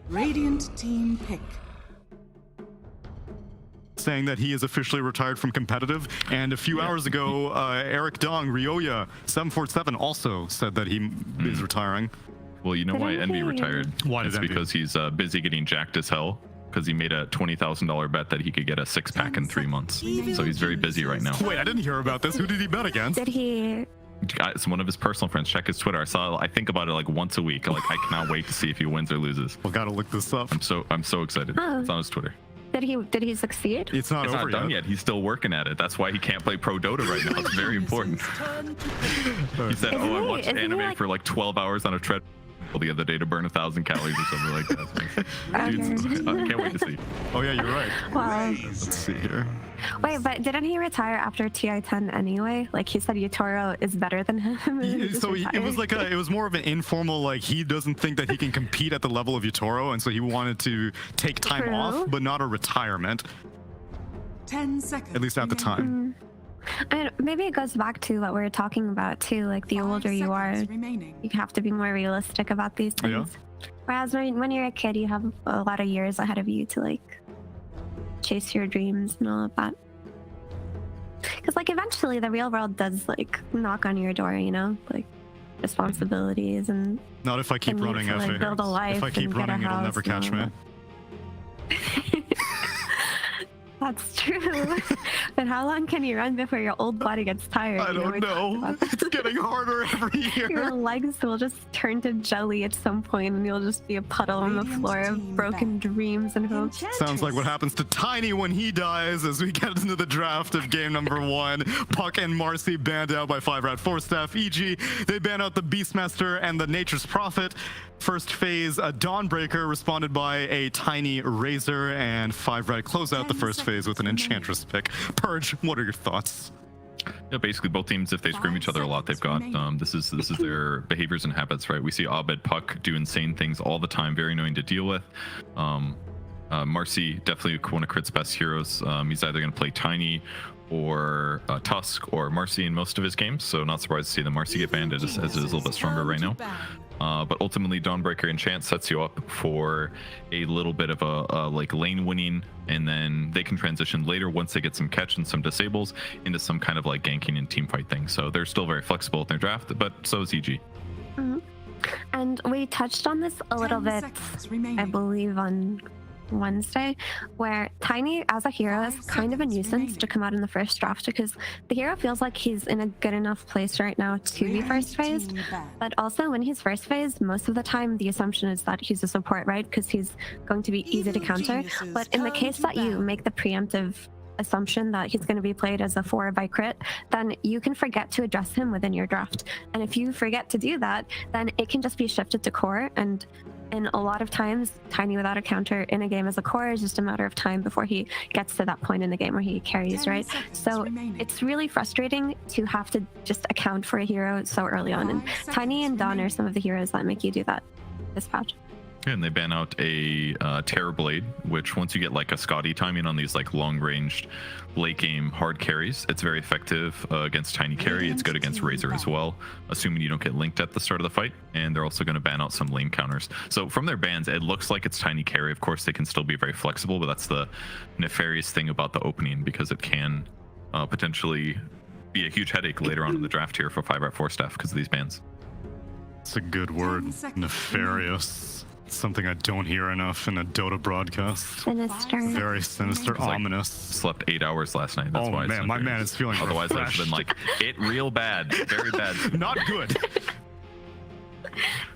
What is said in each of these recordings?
Radiant team pick. Saying that he is officially retired from competitive, and a few hours ago, Eric Dong, Ryoya, 747 also said that he is retiring. Well, you know why Envy retired? Why did It's Envy? because he's busy getting jacked as hell, because he made a $20,000 bet that he could get a six-pack in 3 months. So he's very busy right now. Wait, I didn't hear about this. Who did he bet against? Did he? It's one of his personal friends. Check his Twitter. I think about it like once a week. Like, I cannot wait to see if he wins or loses. Well, gotta look this up. I'm so excited. Oh. It's on his Twitter. Did he succeed? It's not It's over not done yet. He's still working at it. That's why he can't play Pro Dota right now. It's very important. He said, Isn't I he- watched isn't he anime like- for like 12 hours on a treadmill the other day to burn 1,000 calories or something like that. Dude, I can't wait to see. Oh yeah, you're right. Well, Let's see here. wait, but didn't he retire after TI-10 anyway? Like he said, Yutoro is better than him. and he just So it retired. was like it was more of an informal, like he doesn't think that he can compete at the level of Yutoro, and so he wanted to take time True. off, but not a retirement, 10 seconds. at least at the time. And maybe it goes back to what we were talking about too. Like the older you are, you have to be more realistic about these Yeah. things. Whereas when you're a kid, you have a lot of years ahead of you to like chase your dreams and all of that. Because like eventually the real world does like knock on your door, you know, like responsibilities and Not if I keep and you running have to, like, after. build a life If I keep and get a running, it'll house never and catch all me. that. That's true. But how long can you run before your old body gets tired? I You don't we talked know. about that. It's getting harder every Your year. legs will just turn to jelly at some point, and you'll just be a puddle on the Radiant floor team of broken back. dreams and hopes. Sounds like what happens to Tiny when he dies as we get into the draft of game number 1. Puck and Marcy banned out by 5RatForceStaff. E.g., they ban out the Beastmaster and the Nature's Prophet. First phase, a Dawnbreaker responded by a Tiny Razor, and 5Rat close out the first phase with an Enchantress pick. Purge, what are your thoughts? Yeah, basically both teams, if they scream each other a lot, they've got this is their behaviors and habits, right? We see Abed Puck do insane things all the time, very annoying to deal with. Marcy, definitely one of Crit's best heroes. He's either going to play Tiny or Tusk or Marcy in most of his games, so not surprised to see the Marcy get banned as it is a little bit stronger right now. But ultimately, Dawnbreaker Enchant sets you up for a little bit of a like lane winning, and then they can transition later once they get some catch and some disables into some kind of like ganking and team fight thing. So they're still very flexible in their draft, but so is EG. And we touched on this a little bit, I believe, on Wednesday, where Tiny as a hero is kind of a nuisance to come out in the first draft because the hero feels like he's in a good enough place right now to be first phased. But also when he's first phased, most of the time the assumption is that he's a support, right? Because he's going to be easy to counter. But in the case that you make the preemptive assumption that he's going to be played as a 4 by crit, then you can forget to address him within your draft. And if you forget to do that, then it can just be shifted to core, and in a lot of times, Tiny without a counter in a game as a core is just a matter of time before he gets to that point in the game where he carries, right? So it's really frustrating to have to just account for a hero so early on. And Tiny and Dawn are some of the heroes that make you do that this patch. And they ban out a Terror Blade, which once you get like a Scotty timing on these like long-ranged late game hard carries, it's very effective against Tiny Carry. It's good against Razor as well, assuming you don't get linked at the start of the fight. And they're also going to ban out some lane counters. So from their bans, it looks like it's Tiny Carry. Of course, they can still be very flexible, but that's the nefarious thing about the opening, because it can potentially be a huge headache later on in the draft here for 5RatForceStaff because of these bans. It's a good word. Nefarious. Something I don't hear enough in a Dota broadcast. Sinister. Very sinister, It's like- ominous. Slept 8 hours last night. That's Oh why. man, my man is feeling Otherwise, I've refreshed. been like, it real bad, very bad. Not good.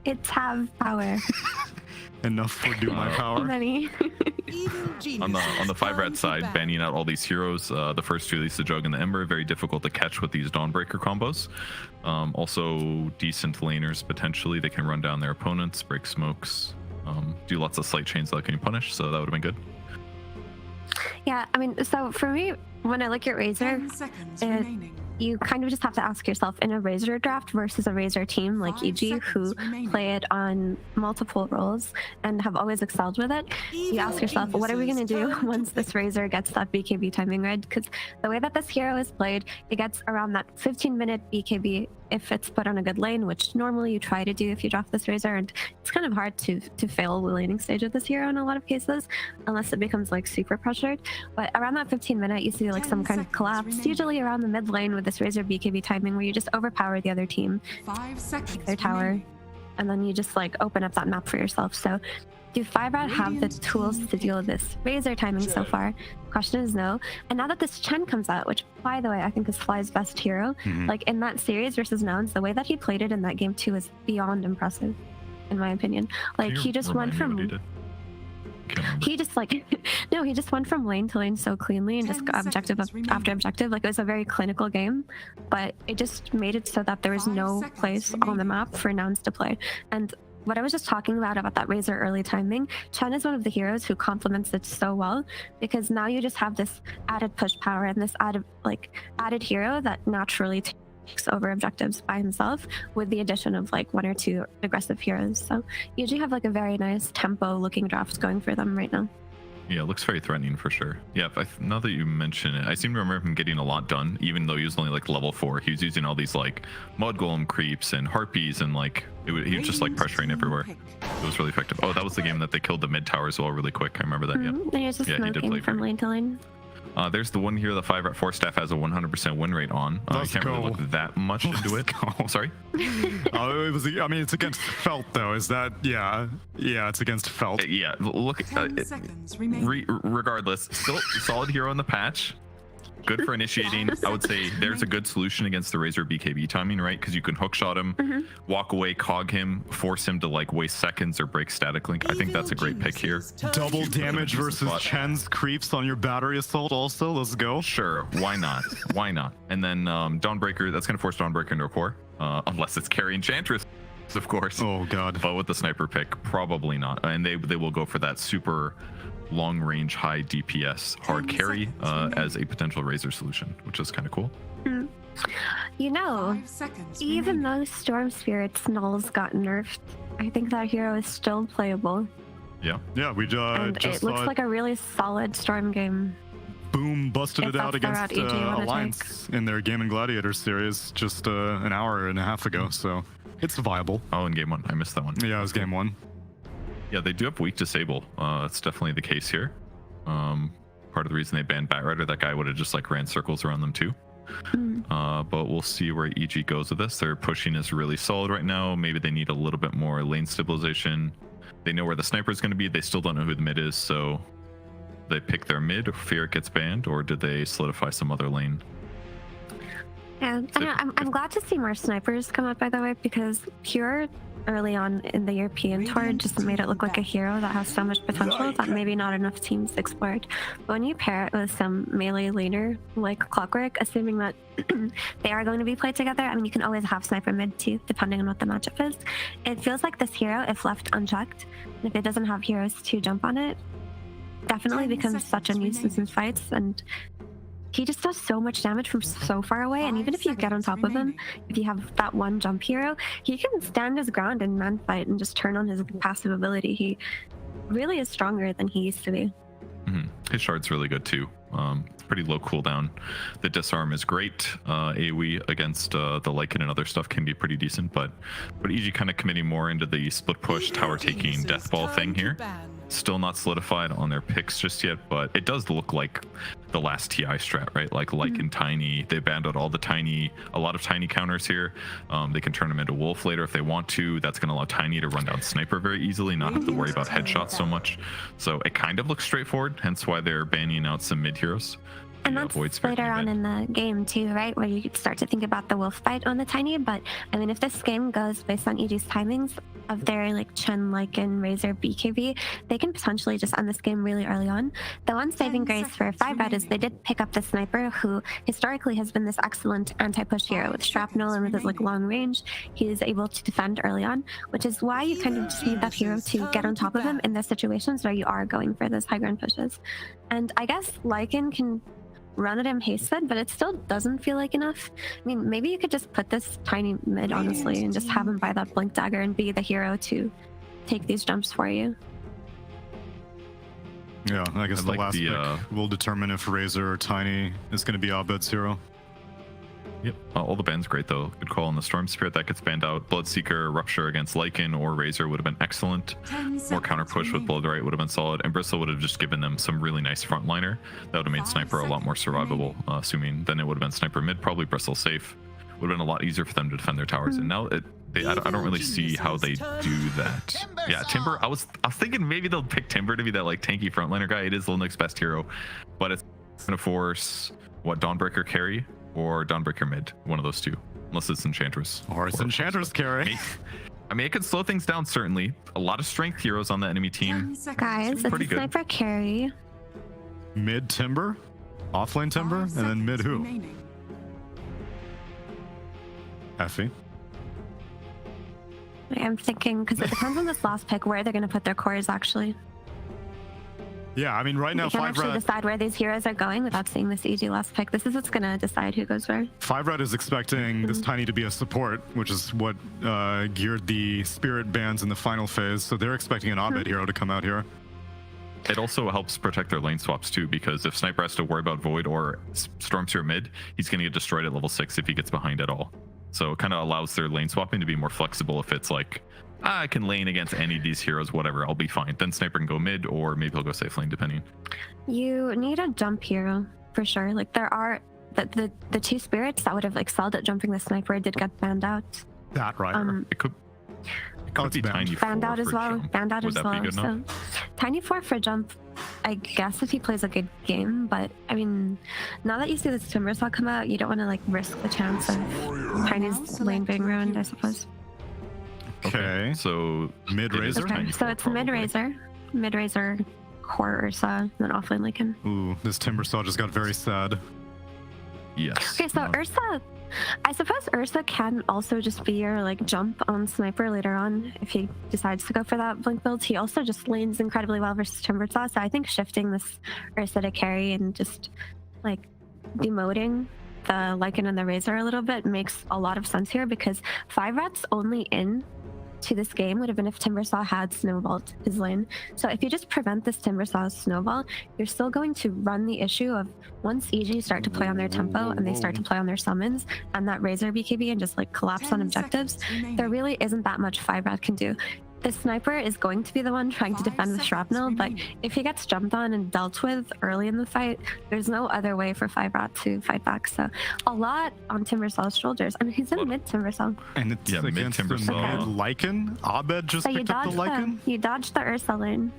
It's have power. Enough would do my power. Many. On the 5-rat side, banning out all these heroes. The first two, at least the Jug and the Ember, very difficult to catch with these Dawnbreaker combos. Also, decent laners potentially. They can run down their opponents, break smokes, do lots of slight chains that can punish. So that would have been good. Yeah, I mean, so for me, when I look at Razor, 10 seconds it- remaining. you kind of just have to ask yourself, in a Razor draft versus a Razor team like 5 EG, who seconds remaining. play it on multiple roles and have always excelled with it, you ask yourself, what are we going to do once this Razor gets that BKB timing right? Because the way that this hero is played, it gets around that 15-minute BKB if it's put on a good lane, which normally you try to do if you draft this Razor, and it's kind of hard to fail the laning stage of this hero in a lot of cases, unless it becomes like super pressured. But around that 15-minute, you see like some kind of collapse, usually around the mid lane with this Razor BKB timing, where you just overpower the other team, 5 seconds take their tower, and then you just like open up that map for yourself. So do 5RAT have the tools to deal with this Razor timing so far? Question is no. And now that this Chen comes out, which by the way I think is Fly's best hero, like in that series versus Nouns, the way that he played it in that game too is beyond impressive, in my opinion. Like he just went from he just like no, he just went from lane to lane so cleanly and just got objective after objective. Like it was a very clinical game, but it just made it so that there was no place on the map for Nouns to play. And what I was just talking about that Razor early timing, Chen is one of the heroes who complements it so well, because now you just have this added push power and this added hero that naturally takes over objectives by himself, with the addition of like 1 or 2 aggressive heroes. So you usually have like a very nice tempo looking draft going for them right now. Yeah, it looks very threatening for sure. Yeah, now that you mention it, I seem to remember him getting a lot done, even though he was only like level 4. He was using all these like mud golem creeps and harpies, and like he was just like pressuring everywhere. It was really effective. Oh, that was the game that they killed the mid tower as well really quick. I remember that. And he was just smoking from lane to lane. There's the one here the 5RatForceStaff has a 100% win rate on. You can't really look that much into it. Sorry? It was. I mean, it's against Felt though. Is that? Yeah, it's against Felt. Yeah, look. Regardless, still solid hero in the patch. Good for initiating. I would say there's a good solution against the Razor BKB timing, right? Because you can hookshot him, walk away, cog him, force him to like waste seconds or break static link. I think that's a great pick here. Double damage versus Chen's creeps on your battery assault also. Let's go. Sure, why not? Why not? And then Dawnbreaker, that's going to force Dawnbreaker into a core. Unless it's carry Enchantress, of course. Oh, God. But with the sniper pick, probably not. And they will go for that super long range, high DPS hard carry as a potential Razor solution, which is kind of cool. You know, even though Storm Spirit's nulls got nerfed, I think that hero is still playable. Yeah, we and just it looks like a really solid Storm game. Boom, busted it out against Alliance in their Game and Gladiator series just an hour and a half ago, so it's viable. Oh, in game 1, I missed that one. Yeah, it was game 1. Yeah, they do have weak disable. That's definitely the case here. Part of the reason they banned Batrider, that guy would have just like ran circles around them too. But we'll see where EG goes with this. Their pushing is really solid right now. Maybe they need a little bit more lane stabilization. They know where the sniper is going to be. They still don't know who the mid is, so they pick their mid if Fear gets banned, or did they solidify some other lane? Yeah, I'm glad to see more snipers come up, by the way, because Pure early on in the European tour just made it look like a hero that has so much potential that maybe not enough teams explored. But when you pair it with some melee laner like Clockwork, assuming that they are going to be played together, I mean, you can always have sniper mid too, depending on what the matchup is. It feels like this hero, if left unchecked, and if it doesn't have heroes to jump on it, definitely becomes such a nuisance in fights. And he just does so much damage from so far away, and even if you get on top of him, if you have that one jump hero, he can stand his ground in man fight and just turn on his passive ability. He really is stronger than he used to be. His shard's really good too. Pretty low cooldown. The disarm is great. AoE against the Lycan and other stuff can be pretty decent, but EG kind of committing more into the split push tower taking death ball thing here. Still not solidified on their picks just yet, but it does look like the last TI strat, right? Like Lycan Tiny, they banned out a lot of Tiny counters here. They can turn them into Wolf later if they want to. That's going to allow Tiny to run down Sniper very easily, not have to worry about headshots so much. So it kind of looks straightforward, hence why they're banning out some mid heroes. And that's later on in the game too, right? Where you start to think about the wolf fight on the Tiny. But I mean, if this game goes based on EG's timings of their like Chen, Lycan, Razor, BKB, they can potentially just end this game really early on. The one saving grace for 5RAT is they did pick up the sniper, who historically has been this excellent anti-push hero with shrapnel and with his like long range. He is able to defend early on, which is why you kind of just need that hero to get on top of him in the situations where you are going for those high ground pushes. And I guess Lycan can run at him hasted, but it still doesn't feel like enough. I mean, maybe you could just put this Tiny mid, honestly, and just have him buy that blink dagger and be the hero to take these jumps for you. Yeah, I guess the last pick will determine if Razor or Tiny is going to be Abed's hero. Yep. All the bans great though. Good call on the Storm Spirit that gets banned out. Bloodseeker, Rupture against Lycan or Razor would have been excellent. More counter push with Bloodright would have been solid, and Bristle would have just given them some really nice frontliner. That would have made Sniper a lot more survivable, assuming then it would have been Sniper mid, probably Bristle safe. Would have been a lot easier for them to defend their towers, and now I don't really see how they do that. Yeah, Timber. I was thinking maybe they'll pick Timber to be that like tanky frontliner guy. It is Linux's best hero, but it's gonna force what Dawnbreaker carry or Dawnbreaker mid, one of those two, unless it's Enchantress. Or it's Enchantress carry. I mean, it could slow things down certainly. A lot of strength heroes on the enemy team. Guys, it's a Sniper carry. Mid Timber, offlane Timber, and then mid who? Effie. I'm thinking because it depends on this last pick where they're going to put their cores actually. Yeah, I mean, right now, you can't actually decide where these heroes are going without seeing this EG last pick. This is what's going to decide who goes where. 5Rat is expecting this Tiny to be a support, which is what geared the Spirit bans in the final phase. So they're expecting an Abed hero to come out here. It also helps protect their lane swaps too, because if Sniper has to worry about Void or Storm Spirit mid, he's going to get destroyed at level 6 if he gets behind at all. So it kind of allows their lane swapping to be more flexible. If it's like, I can lane against any of these heroes, whatever, I'll be fine. Then Sniper can go mid, or maybe he'll go safe lane, depending. You need a jump hero for sure. Like there are the two spirits that would have excelled at jumping the Sniper did get banned out. That right. It could be Tiny 4 banned out as well. Jump. Banned out Would as that be well. good So enough? Tiny 4 for jump, I guess if he plays a good game, but I mean, now that you see this Timber Saw come out, you don't want to like risk the chance of Tiny's lane being ruined, I suppose. Okay. So mid Razor. Okay, so it's mid Razor, core Ursa, then offlane Lycan. Ooh, this Timber Saw just got very sad. Yes. Okay, so Ursa, I suppose Ursa can also just be your like jump on Sniper later on if he decides to go for that blink build. He also just lanes incredibly well versus Timber Saw, so I think shifting this Ursa to carry and just like demoting the Lycan and the Razor a little bit makes a lot of sense here, because 5Rat's only in to this game would have been if Timber Saw had snowballed his lane. So if you just prevent this Timber Saw's snowball, you're still going to run the issue of once EG start to play on their tempo and they start to play on their summons and that Razor BKB and just like collapse on objectives, there really isn't that much 5Rat can do. The Sniper is going to be the one trying to defend with Shrapnel, but if he gets jumped on and dealt with early in the fight, there's no other way for 5Rat to fight back. So a lot on Timber Saw's shoulders. I mean, he's in mid Timber Saw. And it's mid against Timber the Saw. mid Lycan. Abed just So picked up the Lycan. you dodged the Ursa lane.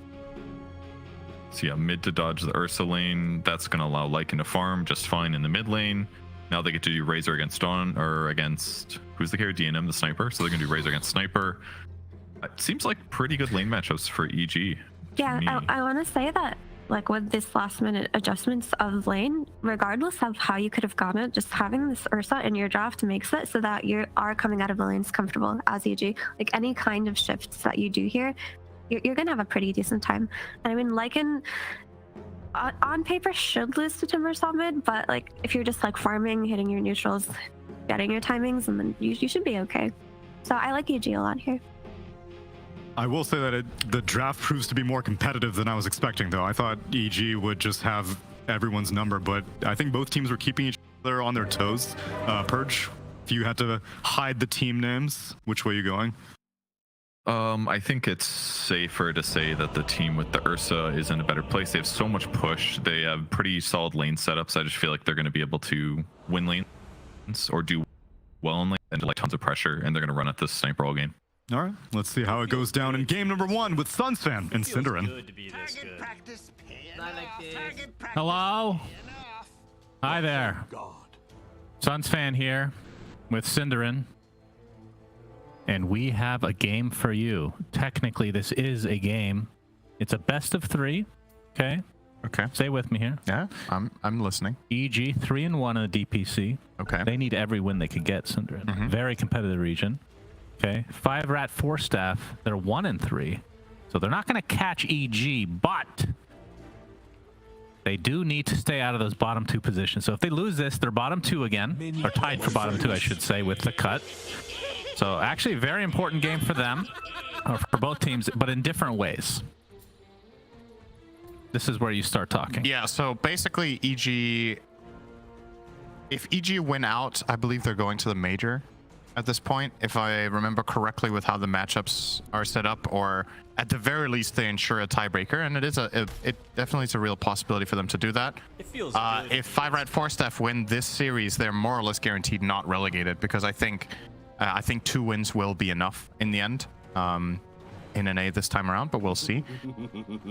So yeah, mid to dodge the Ursa lane. That's going to allow Lycan to farm just fine in the mid lane. Now they get to do Razor against Dawn, or against, who's the carry? DNM, the Sniper. So they're going to do Razor against Sniper. It seems like pretty good lane matchups for EG. Yeah, I want to say that like with this last minute adjustments of lane, regardless of how you could have gotten it, just having this Ursa in your draft makes it so that you are coming out of the lanes comfortable as EG. Like any kind of shifts that you do here, you're gonna have a pretty decent time. And I mean, Lycan on paper should lose to Timber Saw mid, but like if you're just like farming, hitting your neutrals, getting your timings, and then you should be okay. So I like EG a lot here. I will say that the draft proves to be more competitive than I was expecting, though. I thought EG would just have everyone's number, but I think both teams were keeping each other on their toes. Purge, if you had to hide the team names, which way are you going? I think it's safer to say that the team with the Ursa is in a better place. They have so much push. They have pretty solid lane setups. I just feel like they're going to be able to win lanes or do well in lane and like tons of pressure, and they're going to run at this Sniper all game. All right, let's see how it goes down in game number 1 with Sunsfan and Cinderin. Hello? Hi there. Sunsfan here with Cinderin. And we have a game for you. Technically, this is a game. It's a best of 3. Okay? Okay. Stay with me here. Yeah, I'm listening. EG 3-1 in the DPC. Okay. They need every win they could get, Cinderin. Very competitive region. Okay. 5RatForceStaff, they're 1-3. So they're not going to catch EG, but they do need to stay out of those bottom 2 positions. So if they lose this, they're bottom 2 again, or tied for bottom 2, I should say, with the cut. So actually a very important game for them, or for both teams, but in different ways. This is where you start talking. Yeah, so basically EG If EG win out, I believe they're going to the major at this point, if I remember correctly with how the matchups are set up, or at the very least they ensure a tiebreaker, and it definitely is a real possibility for them to do that. It feels if 5RatForceStaff win this series, they're more or less guaranteed not relegated, because I think 2 wins will be enough in the end. In NA this time around, but we'll see.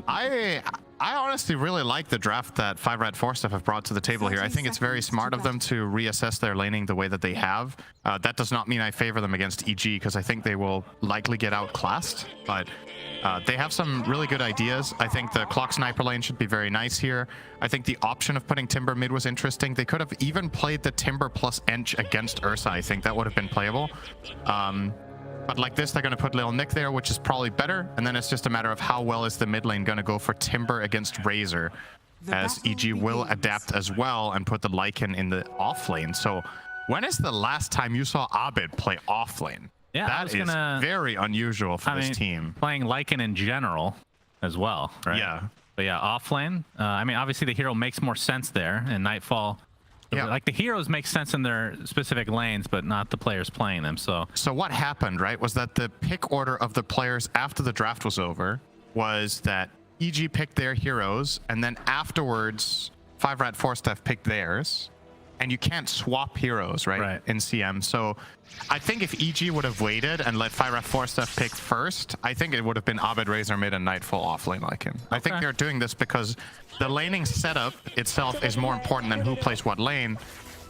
I honestly really like the draft that 5RatForceStaff have brought to the table here. I think it's very smart of them to reassess their laning the way that they have. That does not mean I favor them against EG, because I think they will likely get outclassed, but they have some really good ideas. I think the clock sniper lane should be very nice here. I think the option of putting Timber mid was interesting. They could have even played the Timber plus Ench against Ursa. I think that would have been playable. But like this, they're going to put Lil Nick there, which is probably better. And then it's just a matter of how well is the mid lane going to go for Timber against Razor, as EG will adapt as well and put the Lycan in the off lane. So when is the last time you saw Abed play off lane? Yeah, that is very unusual for this team. Playing Lycan in general as well, right? Yeah. But yeah, off lane. I mean, obviously the hero makes more sense there in Nightfall. Yeah. Like the heroes make sense in their specific lanes, but not the players playing them. So what happened, right, was that the pick order of the players after the draft was over was that EG picked their heroes, and then afterwards 5RatForceStaff picked theirs, and you can't swap heroes, right, in CM. So I think if EG would have waited and let 5RatForceStaff pick first, I think it would have been Abed, Razor mid, and Nightfall offlane like him. I think they're doing this because the laning setup itself is more important than who plays what lane.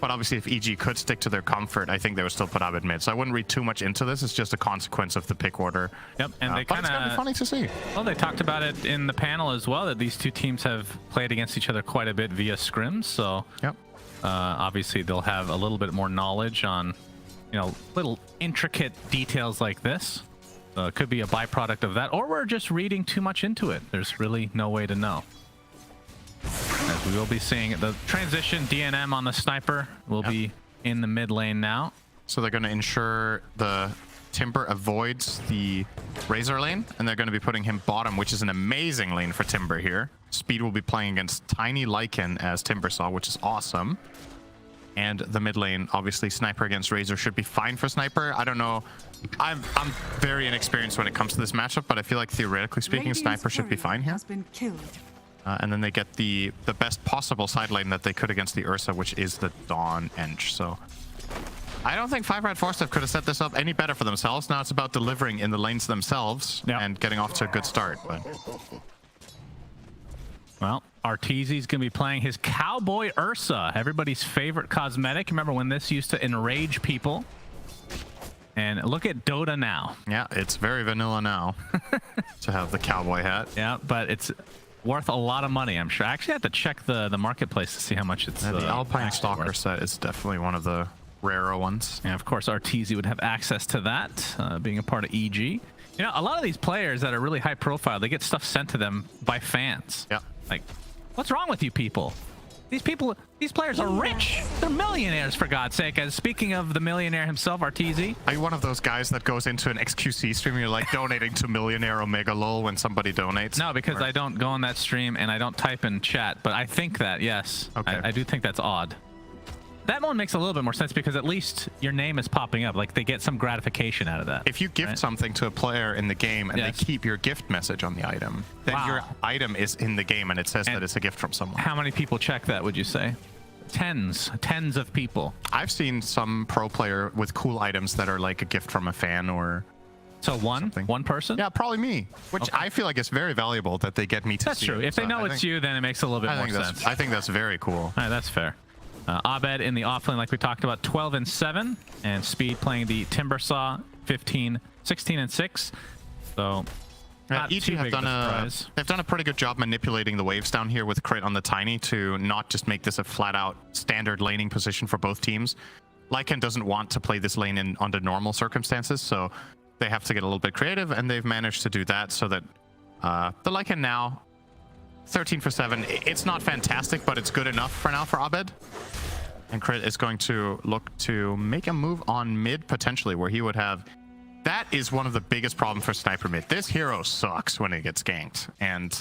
But obviously, if EG could stick to their comfort, I think they would still put Abed mid. So I wouldn't read too much into this. It's just a consequence of the pick order. Yep, and they but it's gonna be funny to see. Well, they talked about it in the panel as well, that these two teams have played against each other quite a bit via scrims. So yep. Obviously, they'll have a little bit more knowledge on, little intricate details like this. Could be a byproduct of that, or we're just reading too much into it. There's really no way to know. As we will be seeing the transition DNM on the sniper will be in the mid lane now. So they're going to ensure the Timber avoids the Razor lane, and they're going to be putting him bottom, which is an amazing lane for Timber here. Speed will be playing against Tiny Lycan as Timber saw, which is awesome. And the mid lane, obviously, Sniper against Razor should be fine for Sniper. I don't know. I'm very inexperienced when it comes to this matchup, but I feel like theoretically speaking, Sniper should be fine here. And then they get the best possible side lane that they could against the Ursa, which is the Dawn Ench. So I don't think 5RatForceStaff could have set this up any better for themselves. Now it's about delivering in the lanes themselves and getting off to a good start. But well, Arteezy's going to be playing his Cowboy Ursa, everybody's favorite cosmetic. Remember when this used to enrage people? And look at Dota now. Yeah, it's very vanilla now to have the cowboy hat. Yeah, but it's worth a lot of money, I'm sure. I actually have to check the marketplace to see how much it's the Alpine Stalker set is definitely one of the rarer ones. And of course, Arteezy would have access to that, being a part of EG. A lot of these players that are really high profile, they get stuff sent to them by fans. Yeah. Like, what's wrong with you people? These players are rich. They're millionaires, for God's sake. As speaking of the millionaire himself, Arteezy. Are you one of those guys that goes into an XQC stream and you're like donating to Millionaire Omega Lol when somebody donates? No, because I don't go on that stream and I don't type in chat, but I think that, yes. Okay. I do think that's odd. That one makes a little bit more sense because at least your name is popping up. Like, they get some gratification out of that. If you gift something to a player in the game and they keep your gift message on the item, then your item is in the game and it says that it's a gift from someone. How many people check that, would you say? Tens of people. I've seen some pro player with cool items that are like a gift from a fan or... So one person? Yeah, probably me. Which I feel like is very valuable that they get me to see. That's true. If they know it's you, then it makes a little bit more sense. I think that's very cool. All right, that's fair. Abed in the offlane, like we talked about, 12-7, and Speed playing the Timbersaw, 16-6. So EG have they've done a pretty good job manipulating the waves down here with crit on the Tiny to not just make this a flat-out standard laning position for both teams. Lycan doesn't want to play this lane under normal circumstances, so they have to get a little bit creative, and they've managed to do that so that the Lycan now 13 for 7. It's not fantastic, but it's good enough for now for Abed. And Crit is going to look to make a move on mid, potentially, where he would have... That is one of the biggest problems for Sniper mid. This hero sucks when it gets ganked. And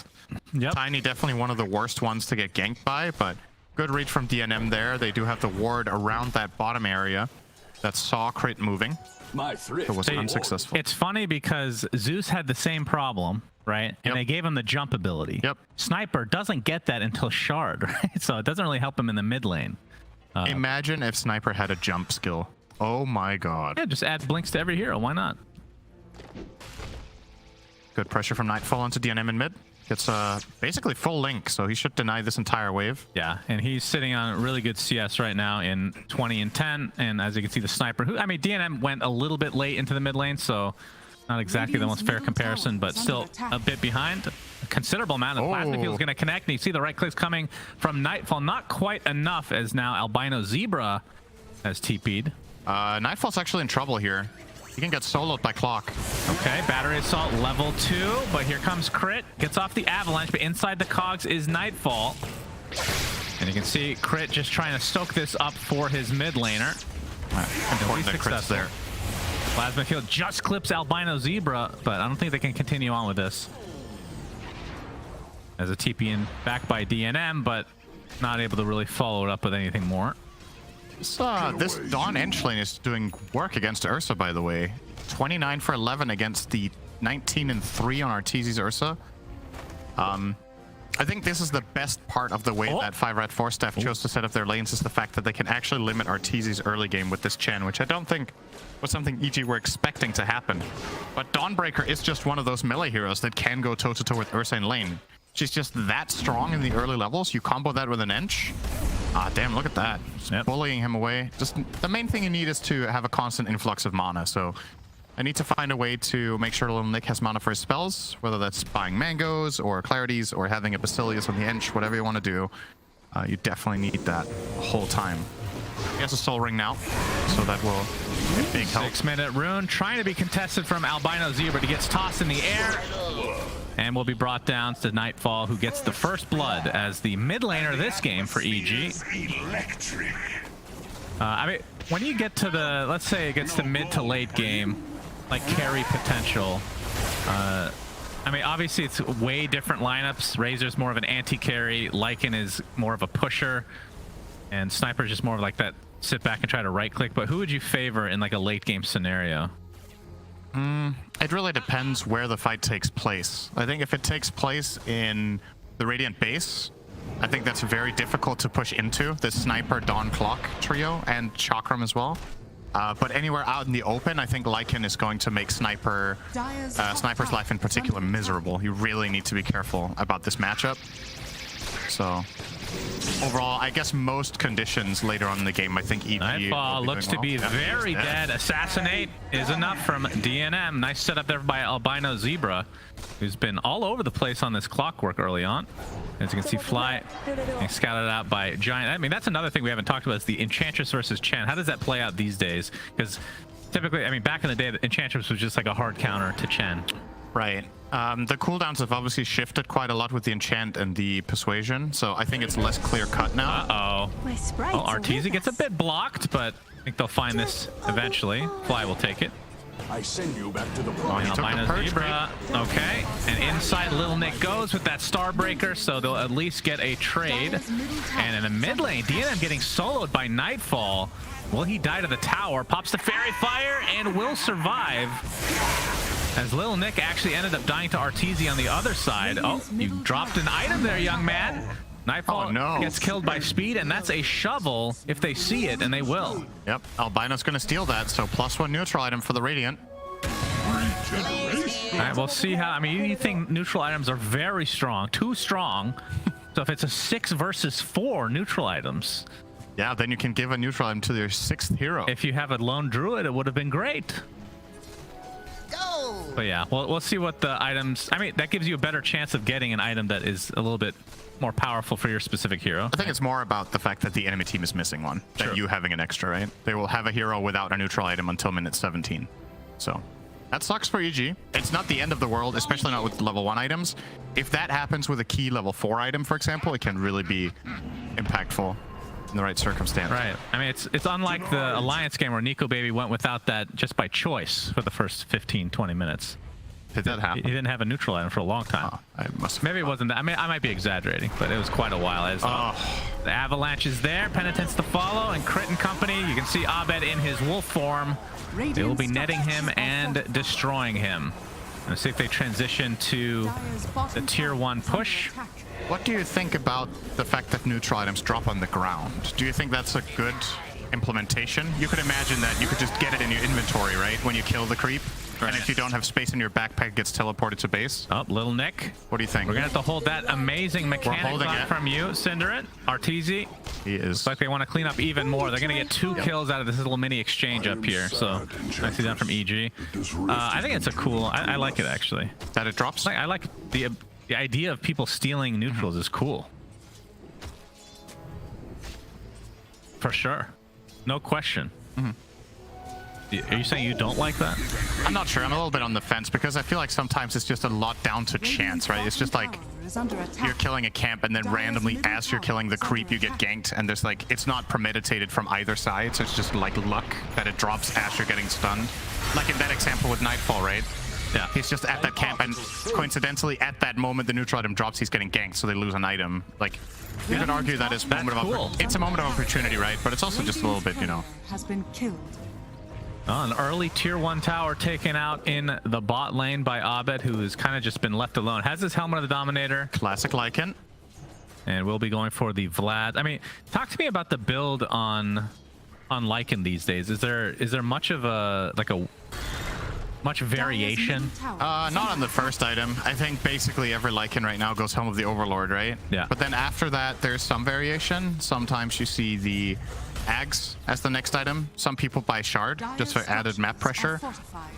Tiny definitely one of the worst ones to get ganked by, but Good read from DNM there. They do have the ward around that bottom area that saw Crit moving. It was unsuccessful. It's funny because Zeus had the same problem, right? And they gave him the jump ability. Yep. Sniper doesn't get that until Shard, right? So it doesn't really help him in the mid lane. Imagine if Sniper had a jump skill. Oh my god. Yeah, just add blinks to every hero. Why not? Good pressure from Nightfall onto DNM in mid. Gets basically full link, so he should deny this entire wave. Yeah, and he's sitting on really good CS right now in 20 and 10. And as you can see, the Sniper, who, I mean, DNM went a little bit late into the mid lane, so not exactly the most fair comparison, but still a bit behind. A considerable amount of plasma field is going to connect, and you see the right clicks coming from Nightfall. Not quite enough, as now Albino Zebra has TP'd. Nightfall's actually in trouble here. He can get soloed by Clock. Okay, Battery Assault level 2, but here comes Crit. Gets off the Avalanche, but inside the cogs is Nightfall. And you can see Crit just trying to stoke this up for his mid laner. Important that Crit's there. Plasma Field just clips Albino Zebra, but I don't think they can continue on with this. As a TP in back by DNM, but not able to really follow it up with anything more. This Dawn Ench lane is doing work against Ursa, by the way. 29 for 11 against the 19 and 3 on Arteezy's Ursa. I think this is the best part of the way that 5RatForceStaff chose to set up their lanes, is the fact that they can actually limit Arteezy's early game with this Chen, which I don't think was something EG were expecting to happen. But Dawnbreaker is just one of those melee heroes that can go toe-to-toe with Ursa in lane. She's just that strong in the early levels. You combo that with an Ench. Ah, damn, look at that. Just bullying him away. Just the main thing you need is to have a constant influx of mana. So I need to find a way to make sure Little Nick has mana for his spells, whether that's buying Mangoes or Clarities or having a Basilius on the Ench, whatever you want to do. You definitely need that the whole time. He has a Soul Ring now, so that will be a big help. 6-minute rune trying to be contested from Albino Zebra, but he gets tossed in the air. And will be brought down to Nightfall, who gets the first blood as the mid laner this game for EG. I mean, when you get to the, let's say it gets to mid to late game, like carry potential, I mean, obviously it's way different lineups. Razor's more of an anti-carry, Lycan is more of a pusher, and Sniper's just more of like that sit back and try to right click. But who would you favor in like a late game scenario? It really depends where the fight takes place. I think if it takes place in the Radiant base, I think that's very difficult to push into, the Sniper Dawn Clock trio and Chakram as well. But anywhere out in the open, I think Lycan is going to make Sniper's life in particular miserable. You really need to be careful about this matchup. So overall, I guess most conditions later on in the game, I think EG Nightfall looks to be very dead. Assassinate is enough from DNM. Nice setup there by Albino Zebra, who's been all over the place on this clockwork early on. As you can see, Fly being scouted out by Giant. I mean, that's another thing we haven't talked about, is the Enchantress versus Chen. How does that play out these days? Because typically, I mean, back in the day, the Enchantress was just like a hard counter to Chen. Right. The cooldowns have obviously shifted quite a lot with the Enchant and the Persuasion, so I think it's less clear-cut now. Well, Arteezy gets a bit blocked, but I think they'll find this eventually. Fly will take it. I send you back to the Albino Zebra. Okay, and inside Little Nick goes with that Starbreaker, so they'll at least get a trade. And in the mid lane, DNM getting soloed by Nightfall. Will he die to the tower? Pops the Fairy Fire and will survive, as Little Nick actually ended up dying to Arteezy on the other side. Oh, you dropped an item there, young man. Nightfall gets killed by speed, and that's a shovel if they see it, and they will. Yep, Albino's going to steal that, so +1 neutral item for the Radiant. All right, we'll see how, I mean, you think neutral items are very strong, too strong. So if it's a 6 versus 4 neutral items. Yeah, then you can give a neutral item to your 6th hero. If you have a lone druid, it would have been great. But yeah, we'll see what the items, I mean, that gives you a better chance of getting an item that is a little bit more powerful for your specific hero. I think it's more about the fact that the enemy team is missing one, that you having an extra, right? They will have a hero without a neutral item until minute 17. So that sucks for EG. It's not the end of the world, especially not with level 1 items. If that happens with a key level 4 item, for example, it can really be impactful in the right circumstance. Right. I mean, it's unlike the Alliance game where Nico Baby went without that just by choice for the first 15-20 minutes. Did that happen? He didn't have a neutral item for a long time. I must have Maybe it wasn't that. I mean, I might be exaggerating, but it was quite a while. As the avalanche is there, penitence to follow, and Crit and company. You can see Abed in his wolf form. They will be netting him and destroying him. Let's see if they transition to the tier 1 push. What do you think about the fact that neutral items drop on the ground? Do you think that's a good implementation? You could imagine that you could just get it in your inventory, right? When you kill the creep. And if you don't have space in your backpack, it gets teleported to base. Oh, Little Nick. What do you think? We're going to have to hold that amazing mechanic line from you, Cinderit. Arteezy. He is. Looks like they want to clean up even more. They're going to get 2 kills out of this little mini exchange up here. So, nicely done from EG. I think it's a cool... I like it, actually. That it drops? I like the idea of people stealing neutrals is cool. For sure. No question. Are you saying you don't like that? I'm not sure. I'm a little bit on the fence because I feel like sometimes it's just a lot down to chance, right? It's just like you're killing a camp and then randomly as you're killing the creep, you get ganked, and there's like, it's not premeditated from either side, so it's just like luck that it drops as you're getting stunned. Like in that example with Nightfall, right? Yeah. He's just at that camp, and coincidentally, at that moment, the neutral item drops, he's getting ganked, so they lose an item. Like, you could argue that is moment of it's a moment of opportunity, right? But it's also just a little bit, you know. Has been killed. An early tier 1 tower taken out in the bot lane by Abed, who has kind of just been left alone. Has his helmet of the Dominator. Classic Lycan. And we'll be going for the Vlad. I mean, talk to me about the build on Lycan these days. Is there much of a much variation? Not on the first item. I think basically every Lycan right now goes home of the Overlord, right? Yeah. But then after that, there's some variation. Sometimes you see the Ags as the next item. Some people buy Shard just for added map pressure.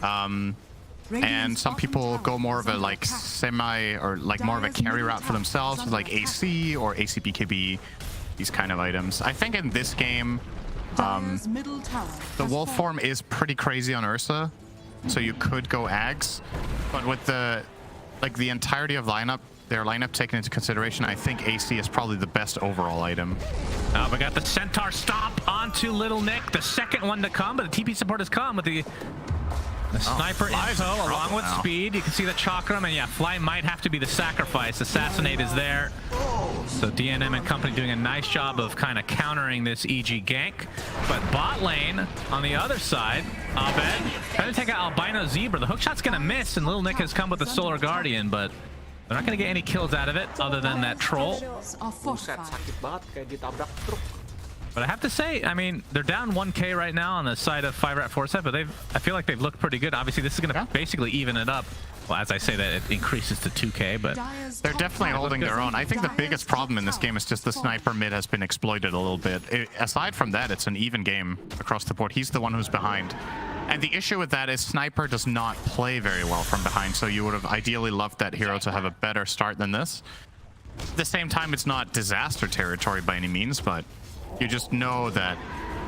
And some people go more of a like semi or like more of a carry route for themselves with like AC or ACBKB, these kind of items. I think in this game, the wolf form is pretty crazy on Ursa. So you could go Ags, but with the entirety of their lineup taken into consideration, I think AC is probably the best overall item. We got the Centaur stomp onto Little Nick, the second one to come, but the TP support has come with the sniper info along with speed. You can see the chakram, and yeah, Fly might have to be the sacrifice. Assassinate is there. So DNM and company doing a nice job of kind of countering this EG gank. But bot lane on the other side, Abed trying to take out Albino Zebra. The hookshot's going to miss, and Little Nick has come with the Solar Guardian, but they're not going to get any kills out of it other than that troll. But I have to say, I mean, they're down 1k right now on the side of 5RatForceStaff, but I feel like they've looked pretty good. Obviously, this is going to basically even it up. Well, as I say that, it increases to 2k, but they're definitely holding their own. I think the biggest problem in this game is just the sniper mid has been exploited a little bit. Aside from that, it's an even game across the board. He's the one who's behind. And the issue with that is Sniper does not play very well from behind, so you would have ideally loved that hero to have a better start than this. At the same time, it's not disaster territory by any means, but you just know that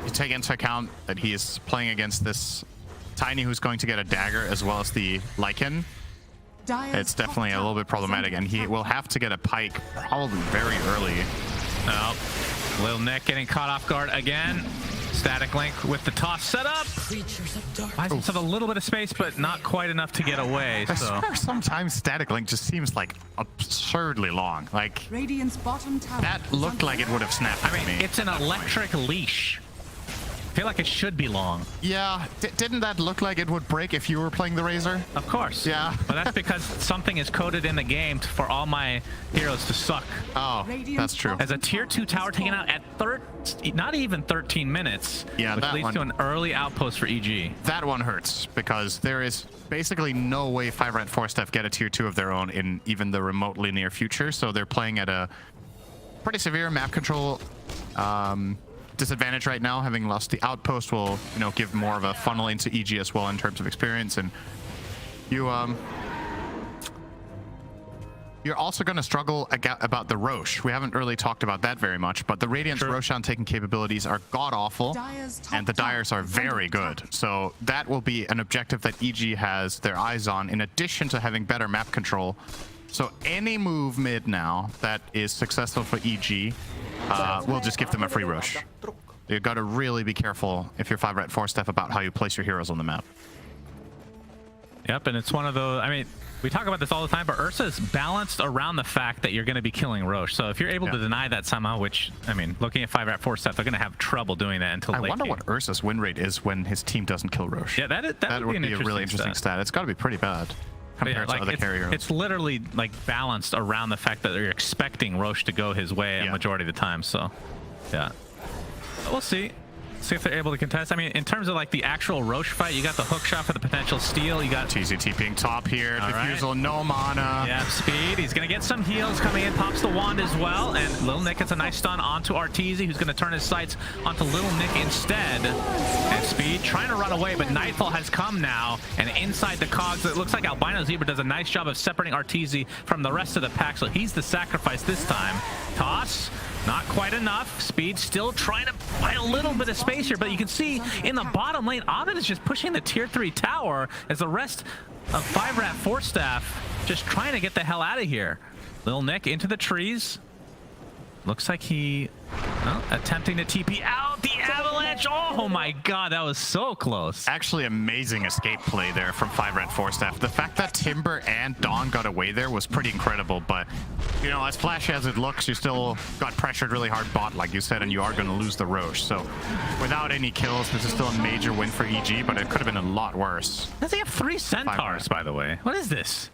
you take into account that he is playing against this Tiny who's going to get a dagger as well as the Lycan. It's definitely a little bit problematic, and he will have to get a pike probably very early. Oh, Lil Nick getting caught off guard again. Static Link with the toss set up. Buys himself a little bit of space, but not quite enough to get away. I swear sometimes Static Link just seems like absurdly long. Like, that looked like it would have snapped at me. It's an electric leash. I feel like it should be long. Yeah, didn't that look like it would break if you were playing the Razor? Of course. Yeah. But that's because something is coded in the game for all my heroes to suck. Oh, that's true. As a tier 2 tower taken out at not even 13 minutes, yeah, which leads to an early outpost for EG. That one hurts because there is basically no way 5RatForceStaff get a tier 2 of their own in even the remotely near future. So they're playing at a pretty severe map control disadvantage right now. Having lost the outpost will, you know, give more of a funnel into EG as well in terms of experience. And you're also going to struggle about the Roche. We haven't really talked about that very much, but the Radiant's Roshan taking capabilities are god-awful, and the Dyers are very good. So that will be an objective that EG has their eyes on, in addition to having better map control. So any move mid now that is successful for EG will just give them a free rush. You've got to really be careful if you're 5RatForceStaff about how you place your heroes on the map. Yep, and it's one of those, I mean, We talk about this all the time, but Ursa is balanced around the fact that you're going to be killing Roche. So if you're able to deny that somehow, which, I mean, looking at 5RatForceStaff, they're going to have trouble doing that until late I wonder game. what Ursa's win rate is when his team doesn't kill Roche. Yeah, that would be a really interesting stat. It's got to be pretty bad compared to other carriers. It's literally like balanced around the fact that you're expecting Roche to go his way a majority of the time. So, yeah. But we'll see. See if they're able to contest. I mean, in terms of like the actual Roche fight, you got the hook shot for the potential steal. You got TZT being top here. Diffusal, no mana. Yeah, speed. He's going to get some heals coming in. Pops the wand as well. And Little Nick gets a nice stun onto Arteezy, who's going to turn his sights onto Little Nick instead. And speed trying to run away, but Nightfall has come now. And inside the cogs, it looks like Albino Zebra does a nice job of separating Arteezy from the rest of the pack. So he's the sacrifice this time. Toss. Not quite enough. Speed still trying to find a little bit of space here, but you can see in the bottom lane, Ovid is just pushing the tier 3 tower as the rest of 5RatForceStaff just trying to get the hell out of here. Lil Nick into the trees. Looks like he attempting to TP out the avalanche. Oh my god, that was so close. Actually, amazing escape play there from 5RatForceStaff. The fact that Timber and Dawn got away there was pretty incredible, but you know, as flashy as it looks, you still got pressured really hard bot, like you said, and you are going to lose the Roche. So without any kills, this is still a major win for EG, but it could have been a lot worse. Does he have 3 centaurs, by the way? What is this?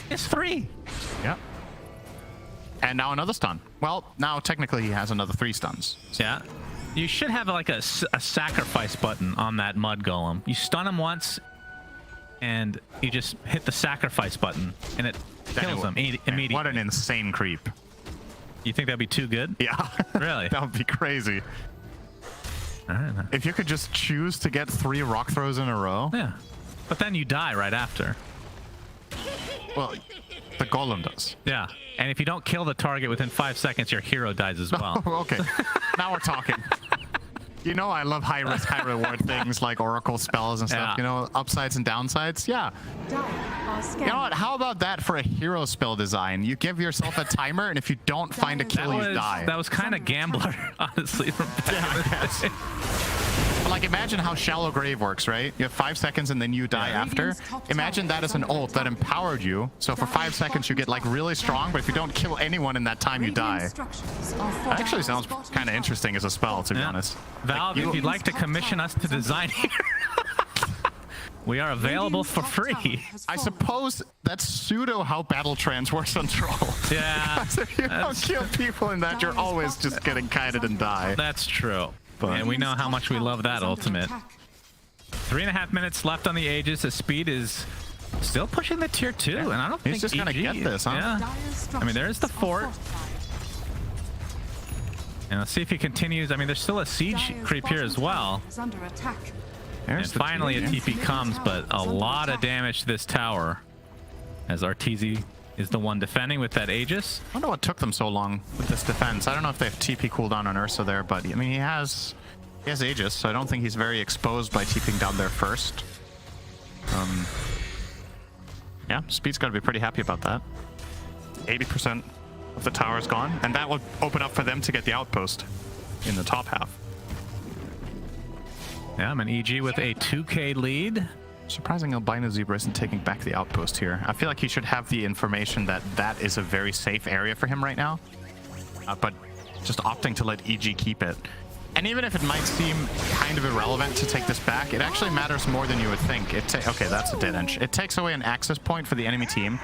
It's 3. Yep. And now another stun. Well, now technically he has another 3 stuns. Yeah. You should have like a sacrifice button on that mud golem. You stun him once, and you just hit the sacrifice button, and it kills him immediately. What an insane creep. You think that'd be too good? Yeah. Really? That would be crazy. All right. If you could just choose to get 3 rock throws in a row. Yeah. But then you die right after. Well, the golem does. Yeah. And if you don't kill the target within 5 seconds, your hero dies as well. Okay. Now we're talking. You know, I love high risk, high reward things like Oracle spells and stuff. Yeah. You know, upsides and downsides. Yeah. You know what? How about that for a hero spell design? You give yourself a timer, and if you don't find a kill, you die. That was kind of gambler, honestly. From back in the day. But like, imagine how Shallow Grave works, right? You have 5 seconds and then you die after. Imagine that as an ult that empowered you. So for 5 seconds, you get like really strong, but if you don't kill anyone in that time, you die. That actually sounds kind of interesting as a spell, to be honest. Valve, if you'd like to commission us to design here, we are available for free. I suppose that's pseudo how Battle Trance works on Troll. Yeah. Because if you don't kill people in that, you're always just getting kited and die. That's true. And we know how much we love that ultimate. 3.5 minutes left on the Aegis. The speed is still pushing the tier 2, and I don't think he's just gonna EG, get this, huh? Yeah. I mean, there's the fort. And let's see if he continues. I mean, there's still a siege creep here as well. And finally a TP comes, but a lot of damage to this tower as Arteezy is the one defending with that Aegis. I wonder what took them so long with this defense. I don't know if they have TP cooldown on Ursa there, but I mean, he has Aegis, so I don't think he's very exposed by TPing down there first. Yeah, Speed's got to be pretty happy about that. 80% of the tower is gone, and that will open up for them to get the outpost in the top half. Yeah, I'm an EG with a 2k lead. Surprising Albino Zebra isn't taking back the outpost here. I feel like he should have the information that that is a very safe area for him right now, but just opting to let EG keep it. And even if it might seem kind of irrelevant to take this back, it actually matters more than you would think. Okay, that's a dead end. It takes away an access point for the enemy team.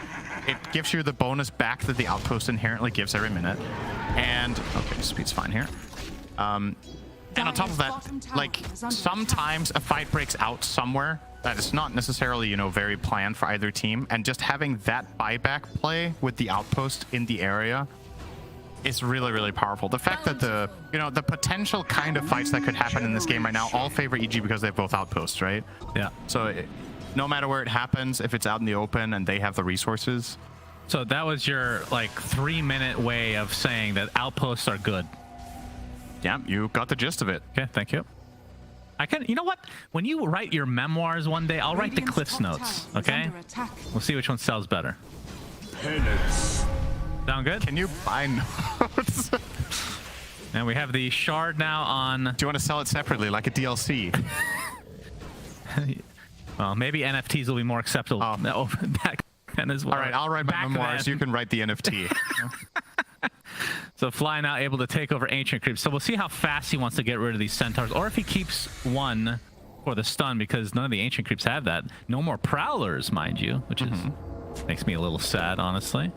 It gives you the bonus back that the outpost inherently gives every minute. And, okay, Speed's fine here. And on top of that, like, sometimes a fight breaks out somewhere that is not necessarily, you know, very planned for either team, and just having that buyback play with the outpost in the area is really, really powerful. The fact that the potential kind of fights that could happen in this game right now all favor EG because they have both outposts, right? Yeah. So no matter where it happens, if it's out in the open and they have the resources. So that was your, like, 3-minute way of saying that outposts are good. Yeah, you got the gist of it. Okay, thank you. You know what? When you write your memoirs one day, I'll write the Cliff's Notes, okay? We'll see which one sells better. Penance. Sound good? Can you buy notes? And we have the shard now on... Do you want to sell it separately, like a DLC? Well, maybe NFTs will be more acceptable. Oh. No, that And his All right, I'll write my memoirs. You can write the NFT. So Fly now able to take over Ancient Creep. So we'll see how fast he wants to get rid of these Centaurs, or if he keeps one for the stun, because none of the Ancient Creeps have that. No more Prowlers, mind you, which is makes me a little sad, honestly.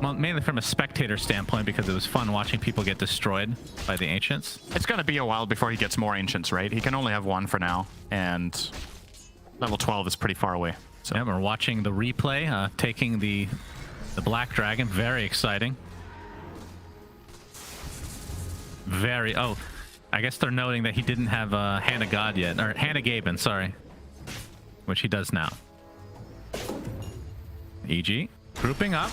Well, mainly from a spectator standpoint, because it was fun watching people get destroyed by the Ancients. It's going to be a while before he gets more Ancients, right? He can only have one for now, and level 12 is pretty far away. So yeah, we're watching the replay, taking the Black Dragon. Very exciting. Very. Oh, I guess they're noting that he didn't have Hand of God yet, or Hand of Gaben, sorry, which he does now. EG grouping up,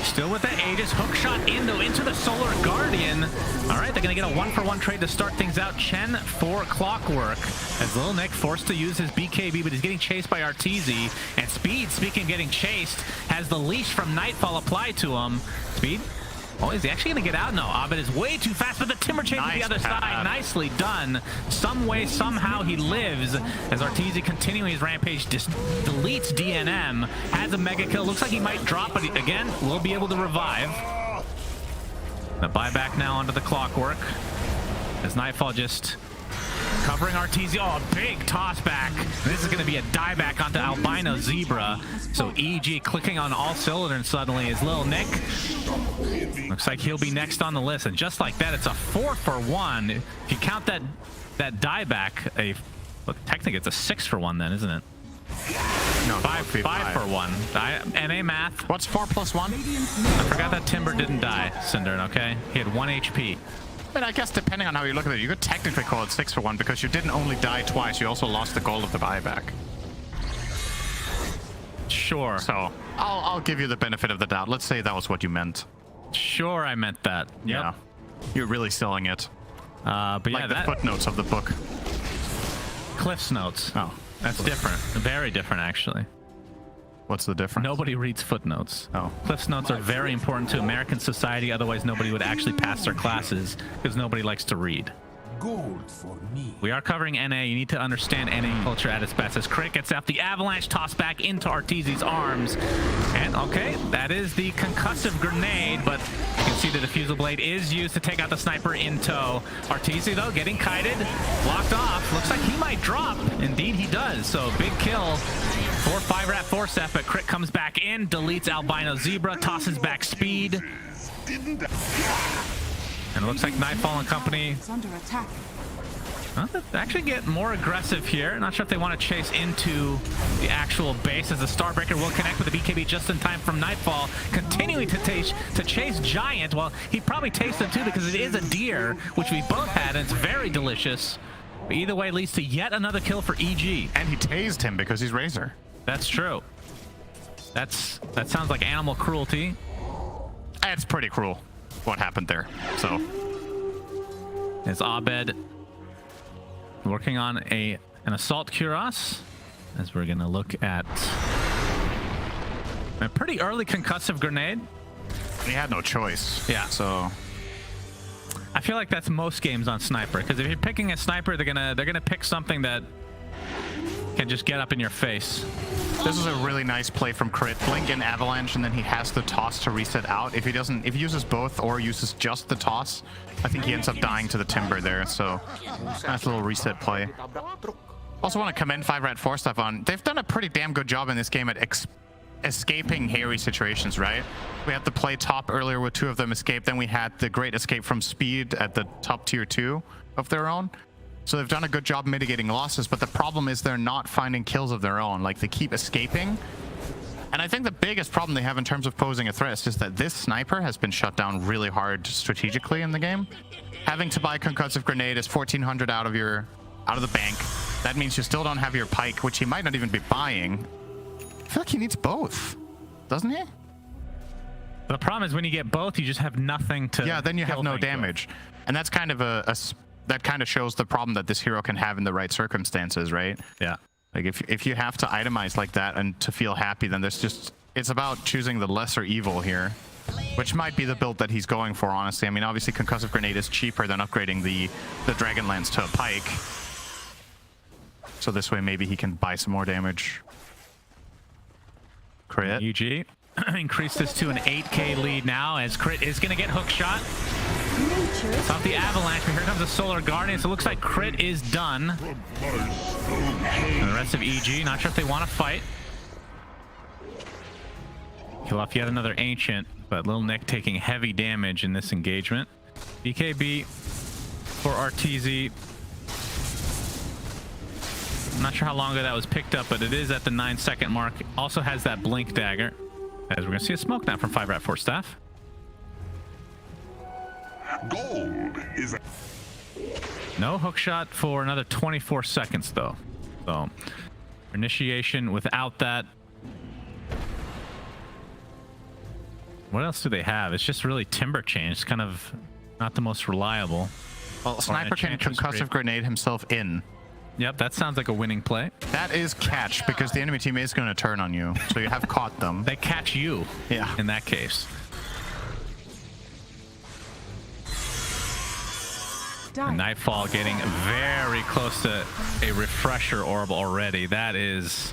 still with the Aegis, hook shot into the Solar Guardian. All right, they're gonna get a 1-for-1 trade to start things out. Chen for Clockwork, as Lil Nick forced to use his BKB, but he's getting chased by Arteezy. And Speed, speaking of getting chased, has the leash from Nightfall applied to him. Speed. Oh, is he actually going to get out? No, Abed is way too fast, but the Timber Chain to the other side. Nicely done. Some way, somehow he lives, as Arteezy continuing his rampage, deletes DNM, has a mega kill. Looks like he might drop, but again, will be able to revive. The buyback now onto the Clockwork, as Nightfall just covering Arteezy. Oh, a big toss back. This is going to be a dieback onto Albino Zebra. So EG clicking on all cylinders suddenly is Lil Nick. Looks like he'll be next on the list. And just like that, it's a 4-for-1. If you count that dieback, well, technically it's a 6-for-1 then, isn't it? No, 5-for-1. NA math. What's 4 + 1? I forgot that Timber didn't die, Cinder, okay? He had 1 HP. But I guess depending on how you look at it, you could technically call it 6-for-1 because you didn't only die twice, you also lost the gold of the buyback. Sure. So I'll give you the benefit of the doubt. Let's say that was what you meant. Sure, I meant that. Yep. Yeah. You're really selling it. But yeah, like the footnotes of the book. Cliff's notes. Oh. That's different. Very different, actually. What's the difference? Nobody reads footnotes. Oh. Cliff's notes are very important to American society, otherwise nobody would actually pass their classes, because nobody likes to read. Gold for me. We are covering NA. You need to understand NA culture at its best. As Crit gets out the avalanche toss back into Arteezy's arms. And okay, that is the concussive grenade, but you can see the diffusal blade is used to take out the sniper in tow. Arteezy, though, getting kited, blocked off. Looks like he might drop. Indeed, he does. So big kill for 5RatForceStaff, but Crit comes back in, deletes Albino Zebra, tosses back Speed. And it looks like Nightfall and company Under attack. actually get more aggressive here. Not sure if they want to chase into the actual base, as the Starbreaker will connect with the BKB just in time from Nightfall, continuing to chase Giant. Well, he probably tastes them too, because it is a deer, which we both had, and it's very delicious. But either way, leads to yet another kill for EG. And he tased him because he's Razor. That's true. That sounds like animal cruelty. It's pretty cruel what happened there. So is Abed working on an assault cuirass, as we're gonna look at a pretty early concussive grenade. he had no choice. Yeah. So I feel like that's most games on Sniper, because if you're picking a Sniper, they're gonna pick something that can just get up in your face. this is a really nice play from Crit. Blink and Avalanche, and then he has the toss to reset out. If he uses both or uses just the toss, I think he ends up dying to the Timber there. So nice little reset play. Also want to commend 5RatForceStaff on, they've done a pretty damn good job in this game at escaping hairy situations, right? We had the play top earlier with 2 of them escape, then we had the great escape from Speed at the top tier 2 of their own. So they've done a good job mitigating losses, but the problem is they're not finding kills of their own. Like, they keep escaping. And I think the biggest problem they have in terms of posing a threat is just that this sniper has been shut down really hard strategically in the game. Having to buy concussive grenade is 1,400 out of the bank. That means you still don't have your pike, which he might not even be buying. I feel like he needs both, doesn't he? The problem is when you get both, you just have nothing to. Yeah, then you have no damage, and that's kind of that kind of shows the problem that this hero can have in the right circumstances, right? Yeah. Like if you have to itemize like that and to feel happy, then it's about choosing the lesser evil here, which might be the build that he's going for, honestly. I mean, obviously concussive grenade is cheaper than upgrading the Dragonlance to a pike. So this way maybe he can buy some more damage. Crit. EG increased this to an 8k lead now as Crit is going to get hook shot. It's off the Avalanche, but here comes the Solar Guardian. So it looks like Crit is done. And the rest of EG, not sure if they want to fight. Kill off yet another Ancient, but Lil Nick taking heavy damage in this engagement. BKB for RTZ. I'm not sure how long ago that was picked up, but it is at the 9-second mark. Also has that blink dagger. As we're going to see a smoke now from 5RatForceStaff. Gold is No hook shot for another 24 seconds, though. So, initiation without that. What else do they have? It's just really Timber Chain. It's kind of not the most reliable. Well, Sniper can concussive grenade himself in. Yep, that sounds like a winning play. That is catch, because the enemy team is going to turn on you. So you have caught them. They catch you. Yeah. In that case. And Nightfall getting very close to a refresher orb already. That's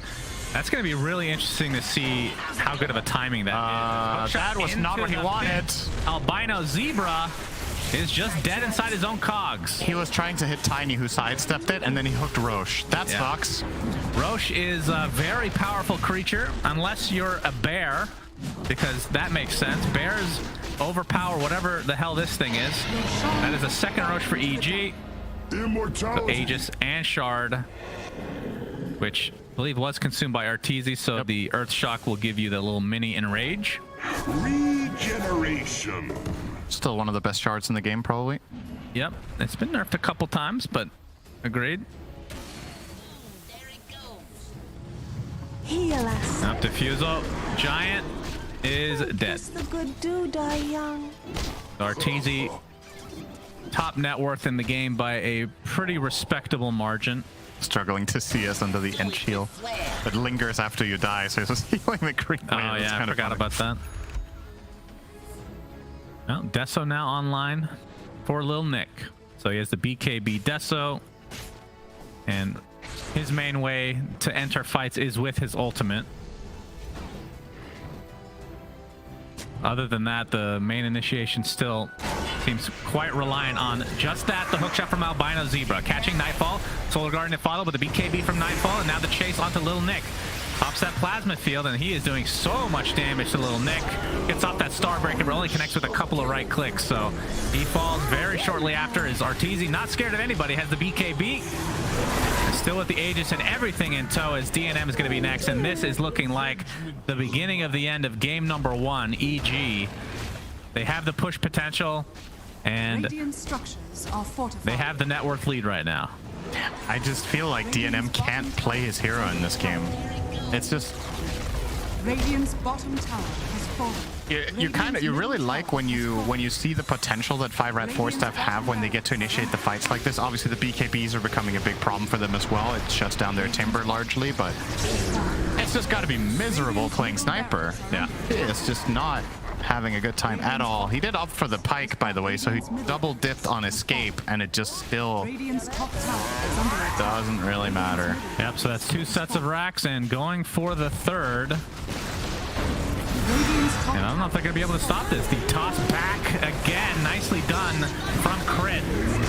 going to be really interesting to see how good of a timing that is. That was not what he wanted. Albino Zebra is just dead inside his own cogs. He was trying to hit Tiny, who sidestepped it, and then he hooked Roche. That sucks. Roche is a very powerful creature, unless you're a bear, because that makes sense. Bears overpower whatever the hell this thing is. That is a second Roche for EG. So Aegis and Shard, which I believe was consumed by Arteezy, so the Earth Shock will give you the little mini enrage. regeneration. Still one of the best shards in the game, probably. Yep, it's been nerfed a couple times, but agreed. Heal us. Up to Fuso. Giant is dead. The good do die young. Arteezy, top net worth in the game by a pretty respectable margin. Struggling to see us under the end shield. It lingers after you die, so it's just healing the green wave. Oh yeah, I forgot about that. Well, Deso now online for Lil Nick. So he has the BKB Deso, and his main way to enter fights is with his ultimate. Other than that, the main initiation still seems quite reliant on just that. The hookshot from Albino Zebra. Catching Nightfall. Solar Guardian to follow, but the BKB from Nightfall, and now the chase onto Lil Nick. Pops that plasma field, and he is doing so much damage to Lil Nick. Gets off that Starbreaker, but only connects with a couple of right clicks, so he falls very shortly after. Is Arteezy not scared of anybody, has the BKB. Still with the Aegis and everything in tow, as DNM is going to be next, and this is looking like the beginning of the end of game number 1, EG. They have the push potential, and they have the net worth lead right now. I just feel like DNM can't play his hero in this game. It's just Radiant's bottom tower has fallen. you really like when you see the potential that 5RatForceStaff have when they get to initiate the fights like this. Obviously the BKBs are becoming a big problem for them as well. It shuts down their timber largely, but it's just got to be miserable playing sniper. Yeah, it's just not having a good time at all. He did opt for the pike, by the way, so he double dipped on escape, and it just still doesn't really matter. Yep, so that's 2 sets of racks, and going for the third. And I don't know if they're going to be able to stop this. The toss back again, nicely done from Crit.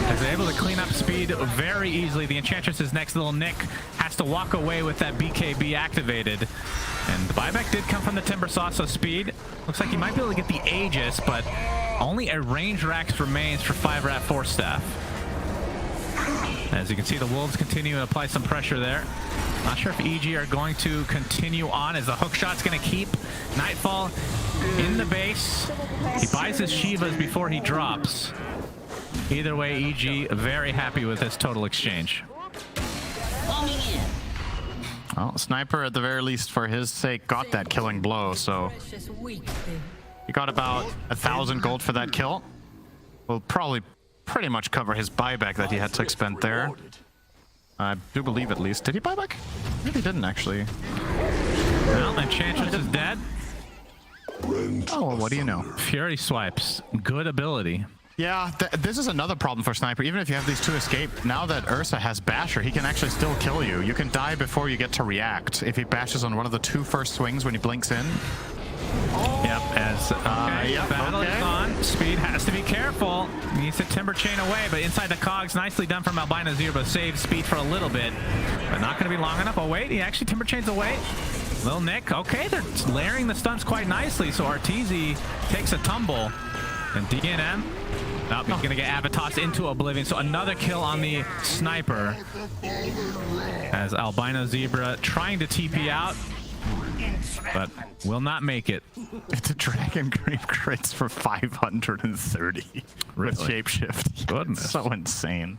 As they're able to clean up speed very easily. The Enchantress is next. Little Nick has to walk away with that BKB activated. And the buyback did come from the Timber Saw, so speed. Looks like he might be able to get the Aegis, but only a range rack remains for 5RatForceStaff. As you can see, the Wolves continue to apply some pressure there. Not sure if EG are going to continue on, as the hook shot's going to keep Nightfall in the base. He buys his Shivas before he drops. Either way, EG very happy with this total exchange. Well, Sniper, at the very least, for his sake, got that killing blow, so he got about 1,000 gold for that kill. Will probably pretty much cover his buyback that he had to expend there. I do believe, at least. Did he buy back? Maybe he didn't, actually. Well, Enchantress is dead. Oh, well, what do you know? Fury swipes. Good ability. Yeah, this is another problem for Sniper. Even if you have these two escape, now that Ursa has Basher, he can actually still kill you. You can die before you get to react if he bashes on one of the two first swings when he blinks in. Yep, as battle is on. Speed has to be careful. He needs to Timber Chain away, but inside the cogs, nicely done from Albino Zero. Saves Speed for a little bit, but not going to be long enough. Oh wait, he actually Timber Chains away. Lil Nick, okay, they're layering the stunts quite nicely, so Arteezy takes a tumble. And DNM, oh, he's going to get Avatos into Oblivion, so another kill on the Sniper. As Albino Zebra trying to TP out, but will not make it. It's a Dragon Creep crits for 530 with Shapeshift. Goodness. So insane.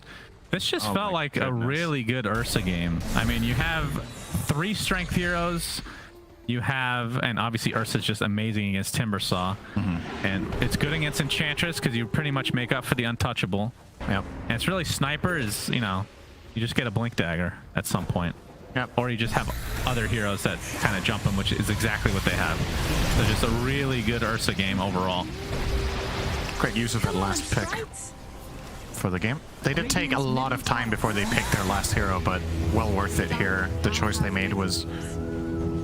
This just felt like a really good Ursa game. I mean, you have 3 strength heroes. You have, and obviously Ursa's just amazing against Timbersaw. And it's good against Enchantress because you pretty much make up for the untouchable. Yep. And it's really Sniper is, you know, you just get a Blink Dagger at some point. Yep. Or you just have other heroes that kind of jump them, which is exactly what they have. So just a really good Ursa game overall. Great use of that last pick for the game. They did take a lot of time before they picked their last hero, but well worth it here. The choice they made was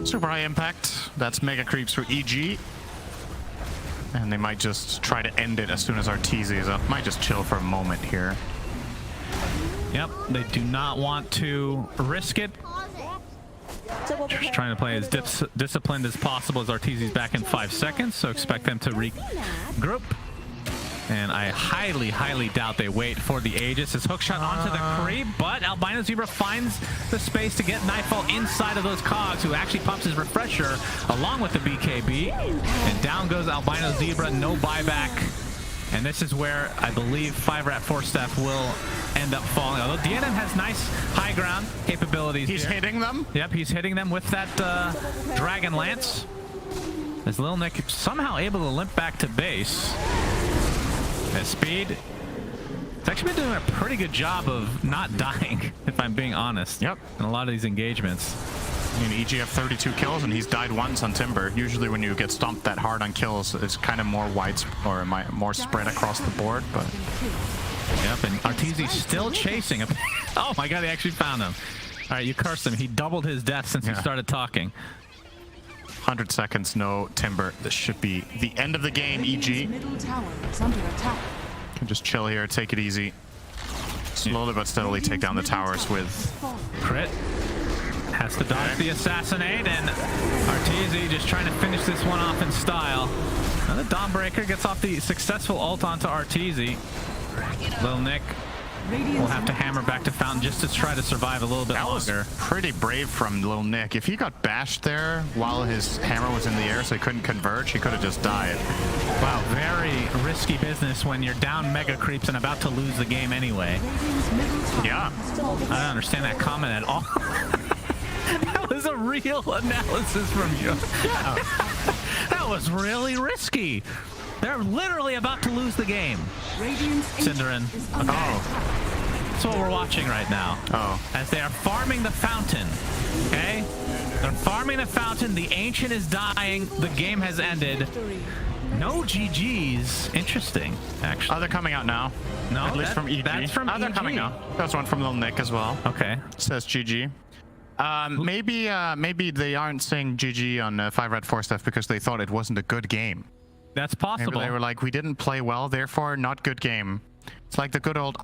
super high impact. That's Mega Creeps for EG. And they might just try to end it as soon as Arteezy is up. Might just chill for a moment here. Yep, they do not want to risk it. Just trying to play as disciplined as possible as Arteezy's back in 5 seconds, so expect them to regroup. And I highly, highly doubt they wait for the Aegis. His hookshot onto the creep, but Albino Zebra finds the space to get Nightfall inside of those cogs, who actually pops his refresher along with the BKB. And down goes Albino Zebra, no buyback. And this is where I believe 5RatForceStaff will end up falling. Although DNM has nice high ground capabilities. He's hitting them? Yep, he's hitting them with that Dragon Lance. As Lil Nick somehow able to limp back to base. As Speed, it's actually been doing a pretty good job of not dying, if I'm being honest. Yep. In a lot of these engagements. I mean, EG have 32 kills, and he's died once on Timber. Usually when you get stomped that hard on kills, it's kind of more or more spread across the board, but... Yep, and Arteezy's still chasing him. Oh my god, he actually found him. All right, you cursed him. He doubled his death since he started talking. 100 seconds, no Timber. This should be the end of the game, EG. Can just chill here, take it easy. Slowly but steadily take down the towers with... Crit. Has to dodge the assassinate, and Arteezy just trying to finish this one off in style. Another Dawnbreaker gets off the successful ult onto Arteezy. Lil Nick will have to hammer back to Fountain just to try to survive a little bit longer. Was pretty brave from Lil Nick. If he got bashed there while his hammer was in the air so he couldn't converge, he could have just died. Wow, very risky business when you're down Mega Creeps and about to lose the game anyway. Yeah. I don't understand that comment at all. That was a real analysis from you. Yeah. That was really risky. They're literally about to lose the game. Cinderin. Okay. Oh. That's what we're watching right now. Oh. As they are farming the fountain. Okay? They're farming the fountain. The Ancient is dying. The game has ended. No GGs. Interesting, actually. Oh, they're coming out now. No, at least from EG. That's from EG. They're coming out. That's one from Lil Nick as well. Okay. Says GG. Maybe they aren't saying GG on 5RatForceStaff because they thought it wasn't a good game. That's possible. Maybe they were like, we didn't play well, therefore not good game. It's like the good old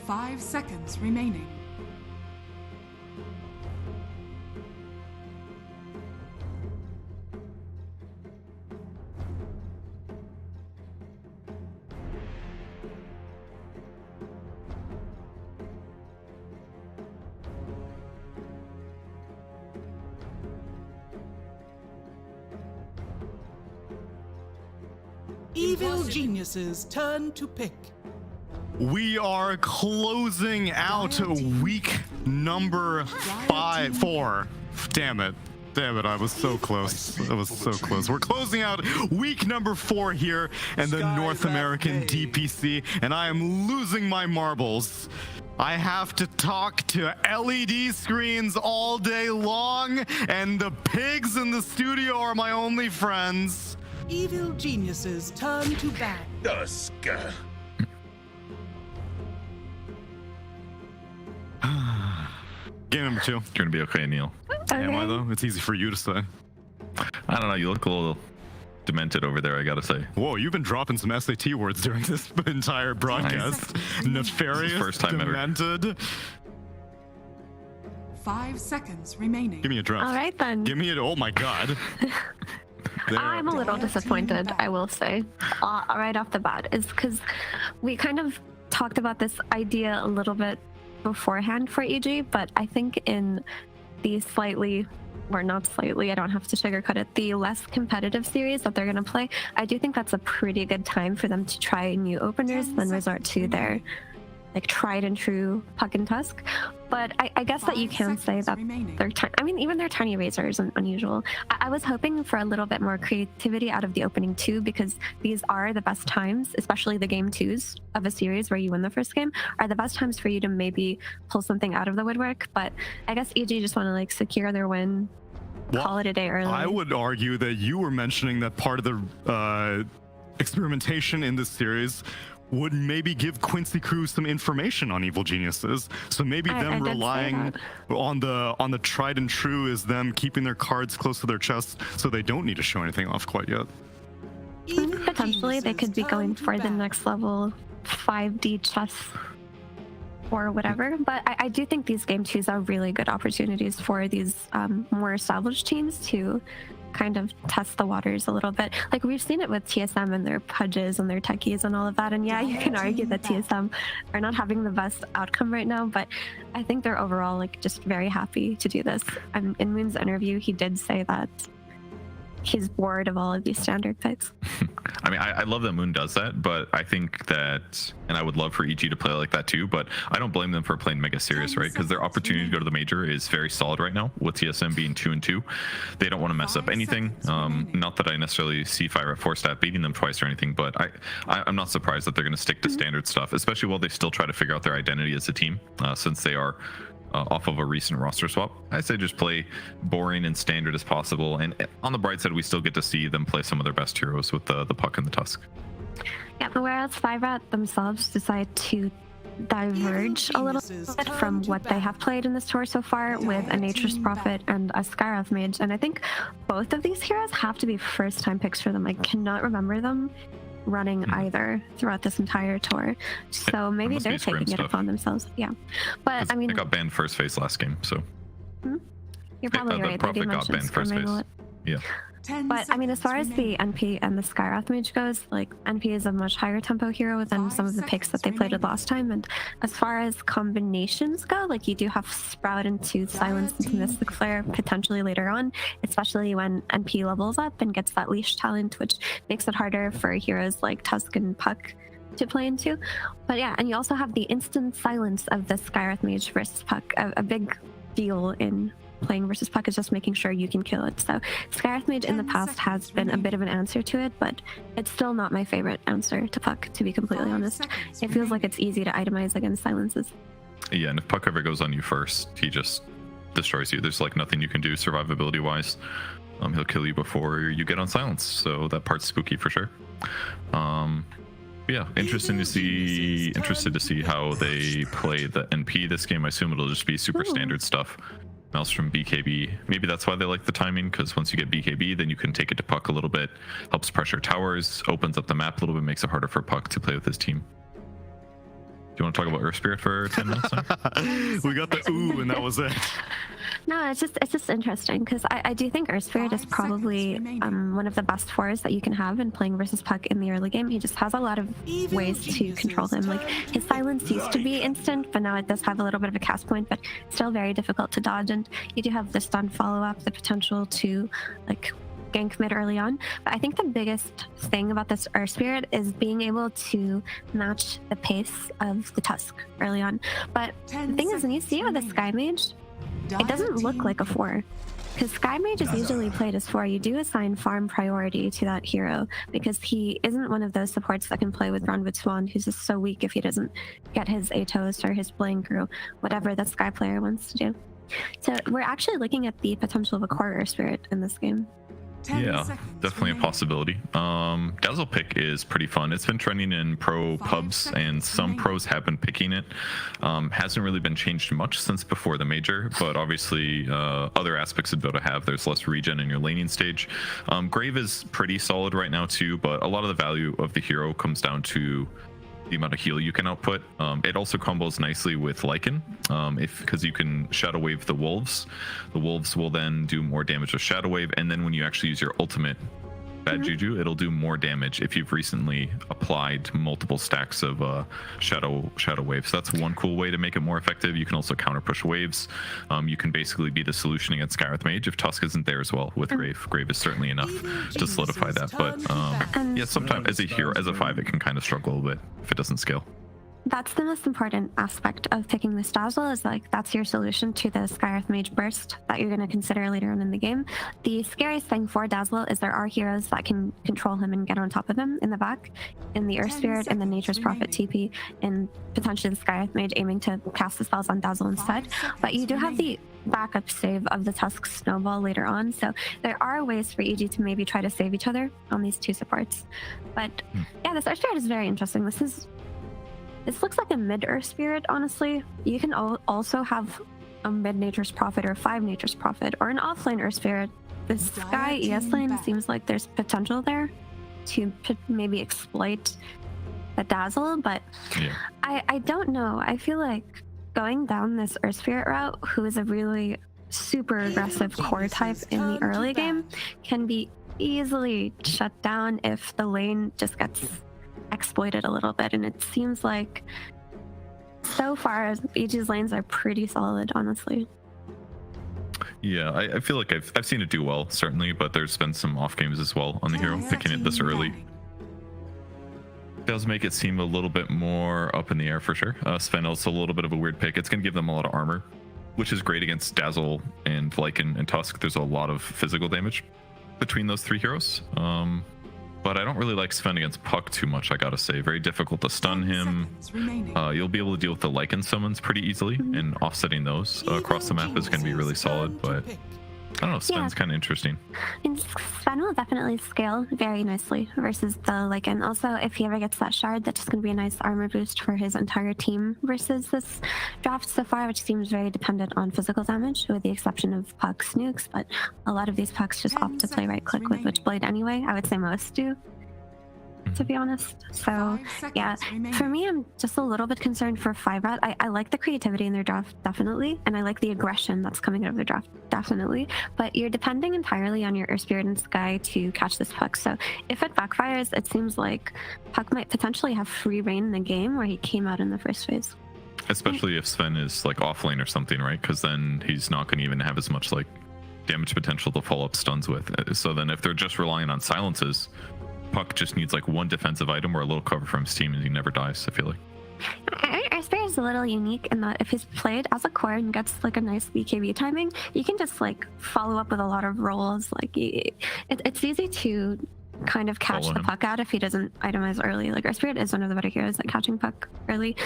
5 seconds remaining. Evil geniuses turn to pick. We are closing out week number 4. Damn it. Damn it, I was so close. I was so close. We're closing out week number 4 here in the North American DPC, and I am losing my marbles. I have to talk to LED screens all day long, and the pigs in the studio are my only friends. Evil geniuses turn to bad. Dusk. Game number 2. You're gonna be okay, Neil. Am I though? It's easy for you to say. I don't know. You look a little demented over there, I gotta say. Whoa, you've been dropping some SAT words during this entire broadcast. Nefarious, first time ever. demented. 5 seconds remaining. Give me a draft. All right then. Give me it. Oh my god. I'm a little disappointed, I will say, right off the bat, is because we kind of talked about this idea a little bit beforehand for EG, but I think in the slightly, or not slightly, I don't have to sugarcoat it, the less competitive series that they're going to play, I do think that's a pretty good time for them to try new openers, then resort to their like tried and true Puck and Tusk. But I guess that you can say that they're I mean, even their tiny razor isn't unusual. I was hoping for a little bit more creativity out of the opening 2, because these are the best times, especially the game 2s of a series where you win the first game, are the best times for you to maybe pull something out of the woodwork. But I guess EG just want to like secure their win, call it a day early. I would argue that you were mentioning that part of the experimentation in this series would maybe give Quincy Crew some information on evil geniuses. So maybe them relying on the tried and true is them keeping their cards close to their chest, so they don't need to show anything off quite yet. Potentially, they could be going for the next level 5D chess or whatever. But I do think these game 2s are really good opportunities for these more established teams to kind of test the waters a little bit. Like we've seen it with TSM and their pudges and their techies and all of that. And yeah, you can argue that TSM are not having the best outcome right now, but I think they're overall like just very happy to do this. In Moon's interview, he did say that he's bored of all of these standard picks. I mean, I love that Moon does that, but I think that, and I would love for EG to play like that too, but I don't blame them for playing mega serious, right? Because their opportunity to go to the major is very solid right now, with TSM being 2-2. They don't want to mess up anything. Not that I necessarily see 5RatForceStaff beating them twice or anything, but I'm not surprised that they're going to stick to standard stuff, especially while they still try to figure out their identity as a team, since they are off of a recent roster swap. I say just play boring and standard as possible, and on the bright side, we still get to see them play some of their best heroes with the Puck and the Tusk. Yeah, but whereas 5RAT themselves decide to diverge a little bit from what they have played in this tour so far with a Nature's Prophet and a Skyrath Mage, and I think both of these heroes have to be first-time picks for them. I cannot remember them running either throughout this entire tour, so maybe they're taking it upon themselves. Yeah, but I mean, they got banned first phase last game, so you're probably right. They did mention first phase. Yeah. But I mean, as far as the NP and the Skyrath Mage goes, like NP is a much higher tempo hero than some of the picks that they played with last time. And as far as combinations go, like you do have Sprout into Silence into Mystic Flare potentially later on, especially when NP levels up and gets that leash talent, which makes it harder for heroes like Tusk and Puck to play into. But yeah, and you also have the instant silence of the Skyrath Mage versus Puck. A big deal in playing versus Puck is just making sure you can kill it. So Skyrath Mage in the past has been a bit of an answer to it, but it's still not my favorite answer to Puck, to be completely honest. It feels like it's easy to itemize against silences. Yeah, and if Puck ever goes on you first, he just destroys you. There's like nothing you can do survivability wise. He'll kill you before you get on silence, so that part's spooky for sure. Yeah, interested to see how they play the NP this game. I assume it'll just be super standard stuff. Mouse from BKB. Maybe that's why they like the timing, because once you get BKB, then you can take it to Puck a little bit, helps pressure towers, opens up the map a little bit, makes it harder for Puck to play with his team. you want to talk about Earth Spirit for 10 minutes? We got the ooh, and that was it. No, it's just interesting because I do think Earth Spirit is probably one of the best fours that you can have in playing versus Puck in the early game. He just has a lot of ways to control him. Like his silence used to be instant, but now it does have a little bit of a cast point, but still very difficult to dodge. And you do have the stun follow up, the potential to like gank mid early on. But I think the biggest thing about this Earth Spirit is being able to match the pace of the Tusk early on. But the thing is, when you see it with a Sky Mage, it doesn't look like a 4. Because Sky Mage is usually played as 4. You do assign farm priority to that hero because he isn't one of those supports that can play with Groundwood Swan, who's just so weak if he doesn't get his Atos or his Blink or whatever that Sky player wants to do. So we're actually looking at the potential of a core Earth Spirit in this game. Yeah, definitely a possibility. Dazzle pick is pretty fun. It's been trending in pro pubs, and some pros have been picking it. Hasn't really been changed much since before the major, but obviously other aspects of Dota have. There's less regen in your laning stage. Grave is pretty solid right now too, but a lot of the value of the hero comes down to the amount of heal you can output. It also combos nicely with Lycan, because you can Shadow Wave the Wolves. The Wolves will then do more damage with Shadow Wave, and then when you actually use your ultimate Bad Juju, it'll do more damage if you've recently applied multiple stacks of Shadow Wave. So that's one cool way to make it more effective. You can also counter push waves. You can basically be the solution against SkyRath if Tusk isn't there as well with Grave. Grave is certainly enough to solidify that. But yeah, sometimes as a hero, as a 5, it can kind of struggle a little bit if it doesn't scale. That's the most important aspect of picking this Dazzle, is like that's your solution to the SkyRath Mage burst that you're going to consider later on in the game. The scariest thing for Dazzle is there are heroes that can control him and get on top of him in the back, in the Earth Spirit, in the Nature's Prophet TP, and potentially the SkyRath Mage aiming to cast the spells on Dazzle instead. But you do have the backup save of the Tusk Snowball later on, so there are ways for EG to maybe try to save each other on these two supports. But yeah, this Earth Spirit is very interesting. This looks like a mid Earth Spirit, honestly. You can also have a mid Nature's Prophet or 5 Nature's Prophet or an offlane Earth Spirit. The Sky ES lane seems like there's potential there to maybe exploit the Dazzle, but yeah. I don't know. I feel like going down this Earth Spirit route, who is a really super aggressive core type in the early game, can be easily shut down if the lane just gets exploited a little bit. And it seems like so far EG's lanes are pretty solid, honestly. Yeah, I feel like I've seen it do well, certainly, but there's been some off games as well on the hero. Picking it this early does make it seem a little bit more up in the air for sure. Sven also a little bit of a weird pick. It's going to give them a lot of armor, which is great against Dazzle and Lycan and Tusk. There's a lot of physical damage between those 3 heroes. But I don't really like Sven against Puck too much, I gotta say. Very difficult to stun him. You'll be able to deal with the Lycan summons pretty easily, and offsetting those across the map is going to be really solid, but I don't know, Sven's kind of interesting. And Sven will definitely scale very nicely versus the Lycan. Also, if he ever gets that shard, that's just going to be a nice armor boost for his entire team versus this draft so far, which seems very dependent on physical damage, with the exception of Puck's nukes. But a lot of these Pucks just opt to play right-click with Witchblade anyway. I would say most do, to be honest. So yeah, for me, I'm just a little bit concerned for 5RAT. I like the creativity in their draft, definitely, and I like the aggression that's coming out of their draft, definitely, but you're depending entirely on your Earth Spirit and Sky to catch this Puck. So if it backfires, it seems like Puck might potentially have free reign in the game where he came out in the first phase. Especially if Sven is like offlane or something, right? Because then he's not going to even have as much like damage potential to follow up stuns with. So then if they're just relying on silences, Puck just needs like one defensive item or a little cover from his team and he never dies, I feel like. Earth Spirit is a little unique in that if he's played as a core and gets like a nice BKB timing, you can just like follow up with a lot of rolls. Like it's easy to kind of catch the Puck out if he doesn't itemize early. Like Earth Spirit is one of the better heroes at catching Puck early.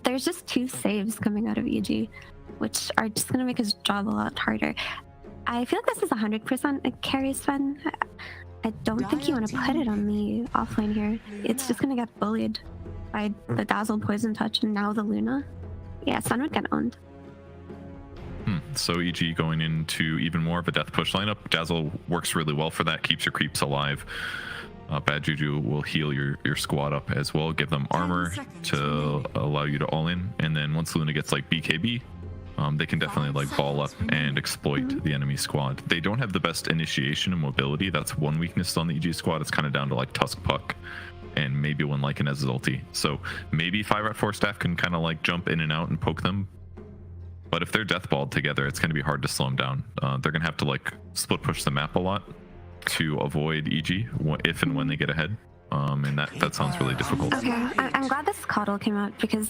There's just 2 saves coming out of EG, which are just going to make his job a lot harder. I feel like this is 100% a carry Sven. I don't think you want to put it on the offlane here. It's just going to get bullied by the Dazzle Poison Touch and now the Luna. Yeah, Sun would get owned. So EG going into even more of a death push lineup. Dazzle works really well for that, keeps your creeps alive. Bad Juju will heal your squad up as well, give them armor to allow you to all in, and then once Luna gets like BKB, they can definitely like ball up and exploit the enemy squad. They don't have the best initiation and mobility. That's one weakness on the EG squad. It's kind of down to like Tusk Puck and maybe when Lycan has his ulti. So maybe 5RatForceStaff can kind of like jump in and out and poke them. But if they're deathballed together, it's going to be hard to slow them down. They're going to have to like split push the map a lot to avoid EG if and when they get ahead. And that sounds really difficult. Okay, I'm glad this coddle came out because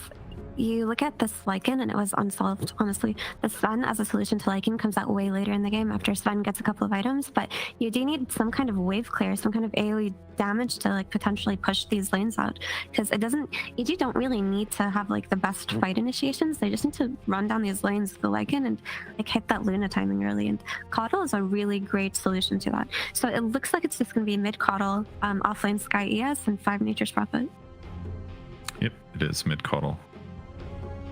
you look at this Lycan and it was unsolved, honestly. The Sven as a solution to Lycan comes out way later in the game after Sven gets a couple of items, but you do need some kind of wave clear, some kind of AoE damage to like potentially push these lanes out, because EG don't really need to have like the best fight initiations. They just need to run down these lanes with the Lycan and like hit that Luna timing early, and coddle is a really great solution to that. So it looks like it's just going to be mid coddle, offlane Sky ES, and 5 Nature's Prophet. Yep, it is mid coddle.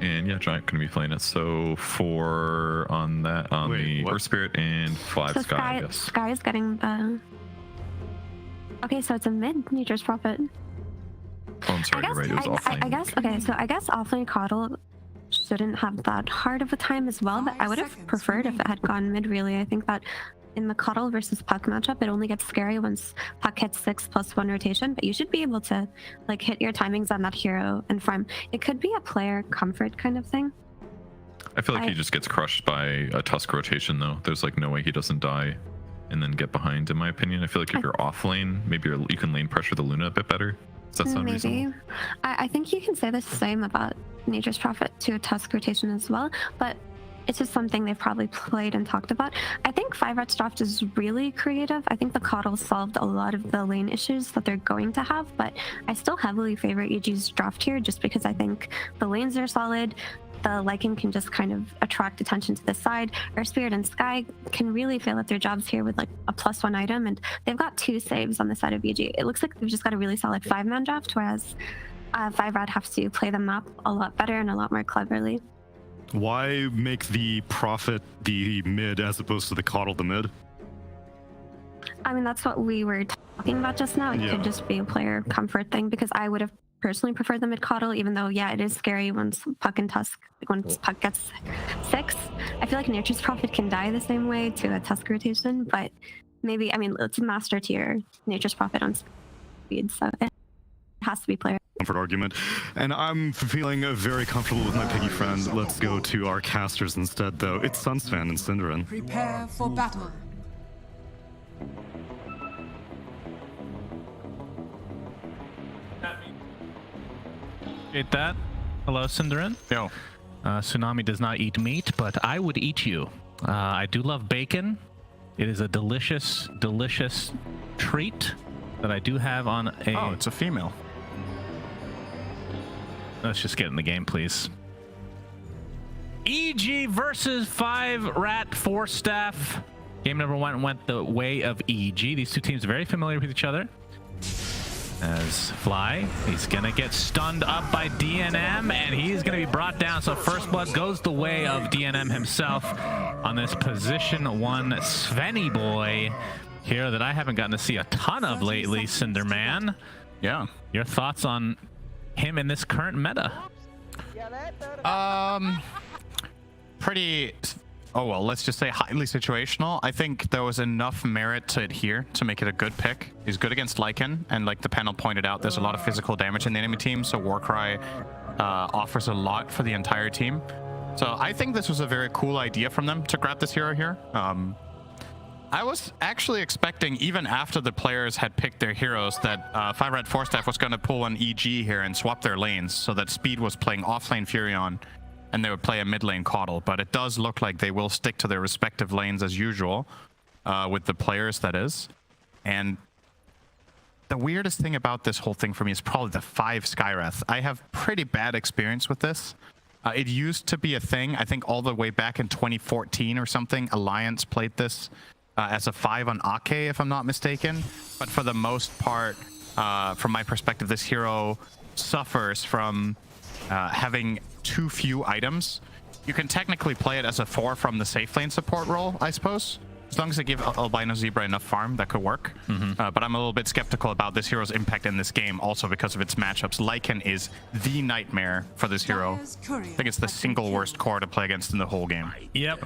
And yeah, Giant gonna be playing it. So 4 on the Earth Spirit and 5 so Sky. Yes. Sky is getting the. Okay, so it's a mid Nature's Prophet. Oh, I'm sorry, you're right. It was offlane. I guess okay. So I guess offlane coddle shouldn't have that hard of a time as well. But I would have preferred if it had gone mid. Really, I think that in the coddle versus Puck matchup, it only gets scary once Puck hits 6+1 rotation, but you should be able to like hit your timings on that hero and farm. It could be a player comfort kind of thing. I feel like he just gets crushed by a Tusk rotation though. There's like no way he doesn't die and then get behind, in my opinion. I feel like if you're off lane, maybe you can lane pressure the Luna a bit better. Does that sound reasonable? I think you can say the same about Nature's Prophet to a Tusk rotation as well, but it's just something they've probably played and talked about. I think 5Rat's draft is really creative. I think the coddle solved a lot of the lane issues that they're going to have, but I still heavily favor EG's draft here just because I think the lanes are solid. The Lycan can just kind of attract attention to the side. Earth Spirit and Sky can really fail at their jobs here with like a +1 item, and they've got 2 saves on the side of EG. It looks like they've just got a really solid 5-man draft, whereas 5Rat has to play the map a lot better and a lot more cleverly. Why make the Prophet the mid as opposed to the coddle the mid? I mean, that's what we were talking about just now. It could just be a player comfort thing, because I would have personally preferred the mid coddle, even though, yeah, it is scary once Puck and Tusk, once Puck gets 6. I feel like Nature's Prophet can die the same way to a Tusk rotation, but maybe, I mean, it's a master tier Nature's Prophet on speed, so it has to be player comfort argument. And I'm feeling very comfortable with my piggy friend. Let's go to our casters instead, though. It's Sunsfan and Cinderin. Prepare for battle. Appreciate that. Hello, Cinderin. Yo. Tsunami does not eat meat, but I would eat you. I do love bacon. It is a delicious, delicious treat that I do have on a... Oh, it's a female. Let's just get in the game, please. EG versus 5RatForceStaff. Game number 1 went the way of EG. These two teams are very familiar with each other. As Fly, he's gonna get stunned up by DNM, and he's gonna be brought down. So first blood goes the way of DNM himself on this position 1 Svenny boy here that I haven't gotten to see a ton of lately, Cinderman. Yeah. Your thoughts on him in this current meta? Pretty, oh well, let's just say highly situational. I think there was enough merit to it here to make it a good pick. He's good against Lycan, and like the panel pointed out, there's a lot of physical damage in the enemy team, so Warcry offers a lot for the entire team. So I think this was a very cool idea from them to grab this hero here. I was actually expecting, even after the players had picked their heroes, that 5RatForceStaff was going to pull an EG here and swap their lanes, so that Speed was playing offlane Furion and they would play a mid lane Coddle. But it does look like they will stick to their respective lanes as usual, with the players, that is. And the weirdest thing about this whole thing for me is probably the 5 Skywrath. I have pretty bad experience with this. It used to be a thing, I think all the way back in 2014 or something. Alliance played this as a 5 on Ake, if I'm not mistaken. But for the most part, from my perspective, this hero suffers from having too few items. You can technically play it as a 4 from the safe lane support role, I suppose. As long as they give Albino Zebra enough farm, that could work. But I'm a little bit skeptical about this hero's impact in this game, also because of its matchups. Lycan is the nightmare for this hero. I think it's the single worst core to play against in the whole game. Yep.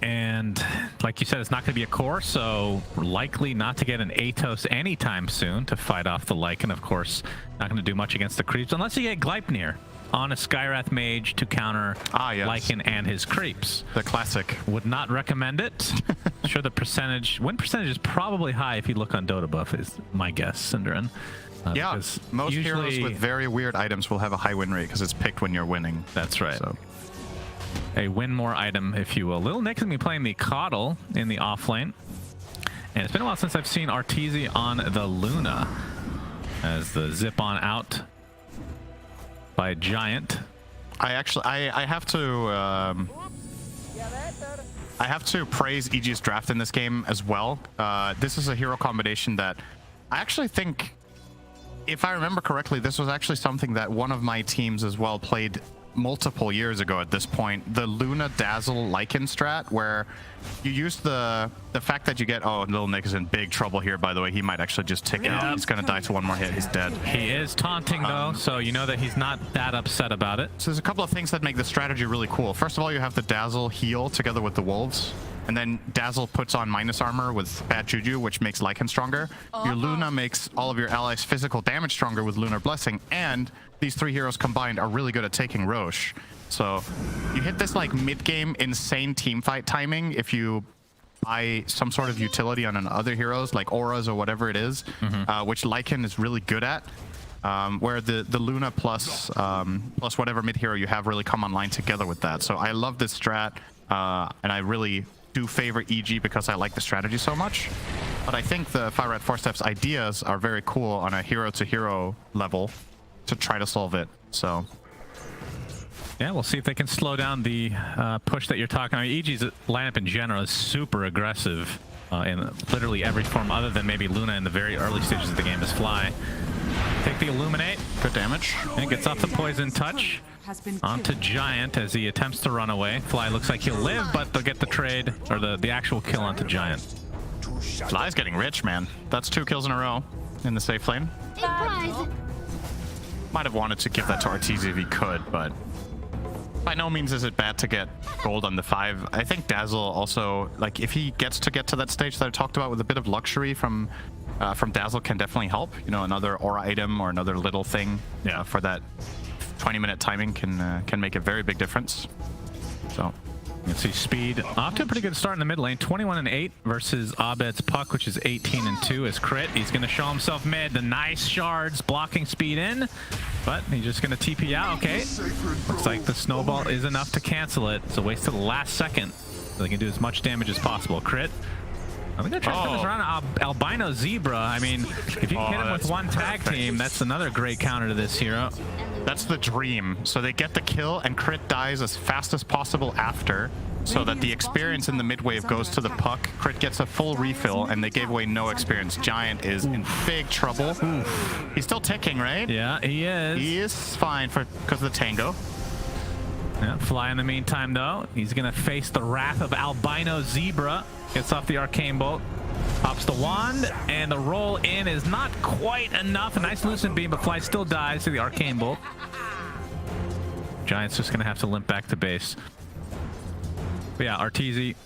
And like you said, it's not going to be a core, so likely not to get an Atos anytime soon to fight off the Lycan. Of course, not going to do much against the creeps unless you get Gleipnir on a Skywrath mage to counter Lycan and his creeps. The classic. Would not recommend it. Sure, the win percentage is probably high if you look on Dota buff, is my guess, Cinderin. Yeah, most heroes with very weird items will have a high win rate because it's picked when you're winning. That's right. So. A win more item, if you will. Little Nick is going to be playing the Coddle in the off lane. And it's been a while since I've seen Arteezy on the Luna as the zip on out by Giant. I have to praise EG's draft in this game as well. This is a hero combination that I actually think, if I remember correctly, this was actually something that one of my teams as well played multiple years ago at this point. The Luna Dazzle Lycan strat, where you use the fact that you get, oh, Little Nick is in big trouble here, by the way. He might actually just tick out. He's gonna die to one more hit. He's dead. He is taunting though, so you know that he's not that upset about it. So there's a couple of things that make the strategy really cool. First of all, you have the Dazzle heal together with the Wolves. And then Dazzle puts on minus armor with bad juju, which makes Lycan stronger. Your Luna makes all of your allies' physical damage stronger with Lunar Blessing, and these three heroes combined are really good at taking Roche. So you hit this like mid-game insane teamfight timing if you buy some sort of utility on other heroes like auras or whatever it is, which Lycan is really good at. Where the Luna plus whatever mid hero you have really come online together with that. So I love this strat, and I really do favor EG because I like the strategy so much. But I think the 5RatForceStaff's ideas are very cool on a hero-to-hero level to try to solve it. So yeah, we'll see if they can slow down the push that you're talking about. EG's lineup in general is super aggressive in literally every form other than maybe Luna in the very early stages of the game is Fly. Take the Illuminate. Good damage. And gets off the Poison Touch. Onto Giant as he attempts to run away. Fly looks like he'll live, but they'll get the trade, or the actual kill onto Giant. Fly's getting rich, man. That's 2 kills in a row in the safe lane. Might have wanted to give that to Arteezy if he could, but by no means is it bad to get gold on the 5. I think Dazzle also, like, if he gets to that stage that I talked about with a bit of luxury from Dazzle can definitely help. You know, another aura item or another little thing for that 20-minute timing can make a very big difference. So you can see Speed off to a pretty good start in the mid lane. 21-8 versus Abed's Puck, which is 18-2 as crit. He's going to show himself mid. The nice shards blocking Speed in, but he's just going to TP out. Okay, looks like the snowball is enough to cancel it. So waits to the last second so they can do as much damage as possible. Crit. I think they're trying to come around Albino Zebra. I mean, if you can hit him with one tag team, that's another great counter to this hero. That's the dream. So they get the kill and crit dies as fast as possible after, so that the experience in the mid wave goes to the Puck. Crit gets a full refill, and they gave away no experience. Giant is in big trouble. He's still ticking, right? Yeah, he is. He is fine because of the Tango. Yeah, Fly in the meantime, though. He's going to face the wrath of Albino Zebra. Gets off the Arcane Bolt. Pops the wand, and the roll in is not quite enough. A nice Lucent Beam, but Fly still dies to the Arcane Bolt. Giant's just going to have to limp back to base. But yeah, Arteezy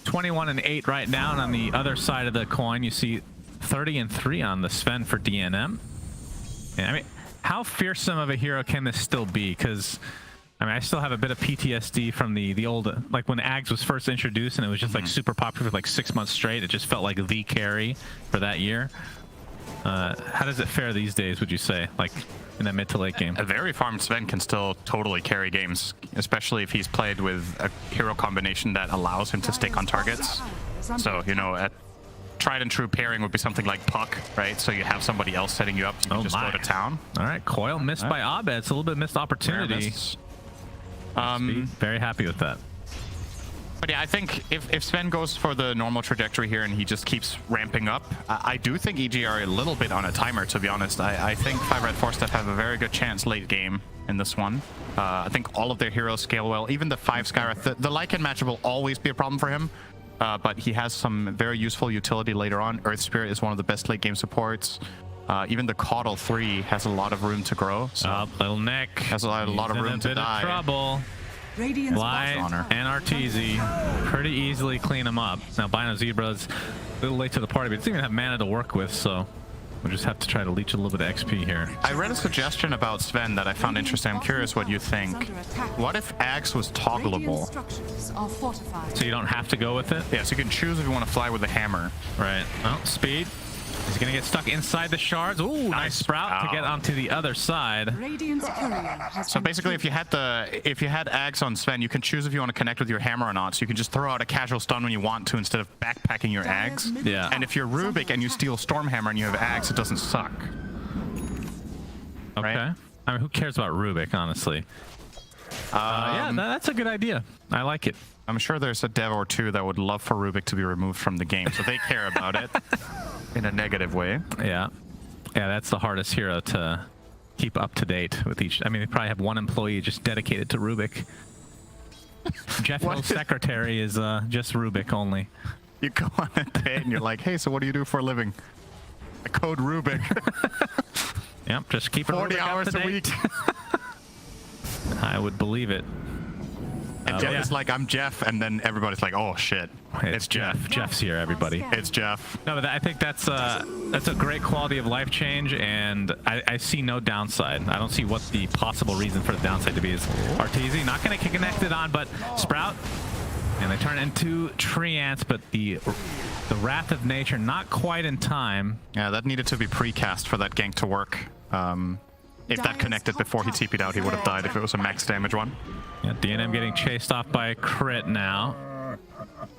21-8 right now, and on the other side of the coin, you see 30-3 on the Sven for DNM. Yeah, I mean, how fearsome of a hero can this still be? Because I mean, I still have a bit of PTSD from the old, like when Ags was first introduced and it was just like super popular for like 6 months straight. It just felt like the carry for that year. How does it fare these days, would you say, like in that mid to late game? A very farmed Sven can still totally carry games, especially if he's played with a hero combination that allows him to stick on targets. So, you know, at tried and true pairing would be something like Puck, right? So you have somebody else setting you up, you can just go to town. All right, Coil missed by Abed. It's a little bit missed opportunity. Very happy with that. But yeah, I think if Sven goes for the normal trajectory here and he just keeps ramping up, I do think EG are a little bit on a timer, to be honest. I think 5RatForceStaff have a very good chance late game in this one. I think all of their heroes scale well. Even the 5 Skywrath, the Lycan matchup will always be a problem for him. but he has some very useful utility later on. Earth Spirit is one of the best late game supports. Even the Caudal 3 has a lot of room to grow. So Little Nick has a lot of room to die. Trouble. Light and Arteezy pretty easily clean him up. Now Bino Zebra's a little late to the party, but it doesn't even have mana to work with, so we'll just have to try to leech a little bit of XP here. I read a suggestion about Sven that I found interesting. I'm curious what you think. What if Axe was toggleable? So you don't have to go with it? Yeah, so you can choose if you want to fly with a hammer. Right. Oh, speed. He's gonna get stuck inside the shards. Ooh, nice sprout to get onto the other side. So basically, if you had Axe on Sven, you can choose if you want to connect with your hammer or not. So you can just throw out a casual stun when you want to instead of backpacking your Axe. Yeah. And if you're Rubik and you steal Stormhammer and you have Axe, it doesn't suck. Okay. Right? I mean, who cares about Rubik, honestly? Yeah, that's a good idea. I like it. I'm sure there's a dev or two that would love for Rubik to be removed from the game, so they care about it in a negative way. Yeah. Yeah, that's the hardest hero to keep up to date with each. I mean, they probably have one employee just dedicated to Rubik. Jeff Hill's secretary is just Rubik only. You go on a date and you're like, hey, so what do you do for a living? I code Rubik. Yep, just keep it 40 hours a week. I would believe it. And Jeff is like, I'm Jeff, and then everybody's like, oh shit, it's Jeff. Jeff's here, everybody. It's Jeff. No, but I think that's a great quality of life change, and I see no downside. I don't see what the possible reason for the downside to be is. Arteezy not going to get connected on, but Sprout, and they turn into Tree Ants, but the Wrath of Nature not quite in time. Yeah, that needed to be precast for that gank to work. If that connected before he TP'd out, he would have died if it was a max damage one. Yeah, DNM getting chased off by a crit now.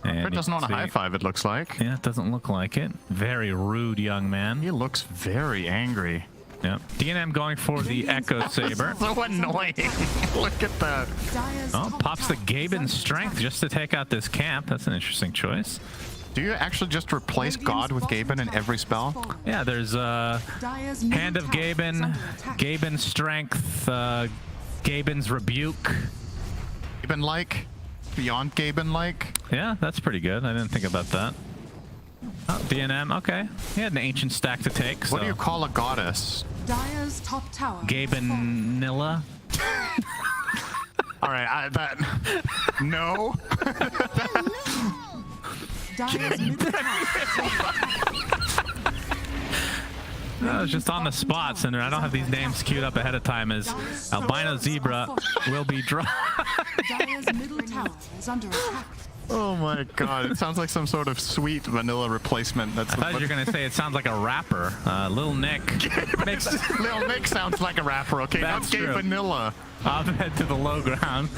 And Crit doesn't want a high five, it looks like. Yeah, it doesn't look like it. Very rude young man. He looks very angry. Yeah. DNM going for the Echo Saber. So annoying. Look at that. Oh, pops the Gaben Strength just to take out this camp. That's an interesting choice. Do you actually just replace God with Gaben in every spell? Yeah, there's Hand of Gaben, Gaben Strength, Gaben's Rebuke. Gaben-like? Beyond Gaben-like? Yeah, that's pretty good. I didn't think about that. Oh, DNM, okay. He had an ancient stack to take. So. What do you call a goddess? Gaben-nilla? Alright, no. I was just on the spot, Cinder. I don't have these names queued up ahead of time as Albino Zebra will be drawn. Oh my god, it sounds like some sort of sweet vanilla replacement. That's I thought you were going to say it sounds like a rapper. Lil Nick. Lil Nick sounds like a rapper, okay? That's not gay vanilla. Off head to the low ground.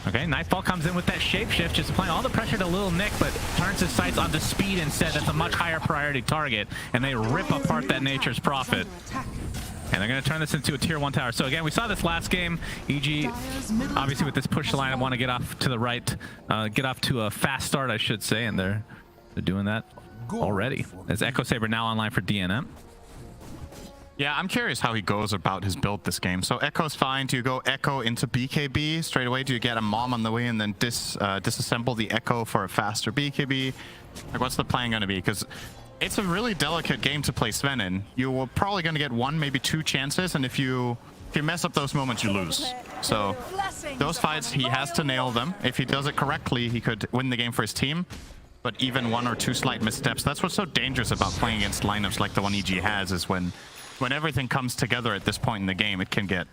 Okay, Nightfall comes in with that shapeshift, just applying all the pressure to Lil Nick, but turns his sights onto Speed instead. That's a much higher priority target, and they rip apart that Nature's Prophet. And they're going to turn this into a tier 1 tower. So again, we saw this last game. EG, obviously with this push line, I want to get off to the right, get off to a fast start, I should say, and they're doing that already. As Echo Saber now online for DNM. Yeah, I'm curious how he goes about his build this game. So Echo's fine. Do you go Echo into BKB straight away? Do you get a Mom on the way and then disassemble the Echo for a faster BKB? Like, what's the plan going to be? Because it's a really delicate game to play Sven in. You were probably going to get 1, maybe 2 chances, and if you mess up those moments, you lose. So those fights, he has to nail them. If he does it correctly, he could win the game for his team. But even 1 or 2 slight missteps, that's what's so dangerous about playing against lineups like the one EG has, is when everything comes together at this point in the game, it can get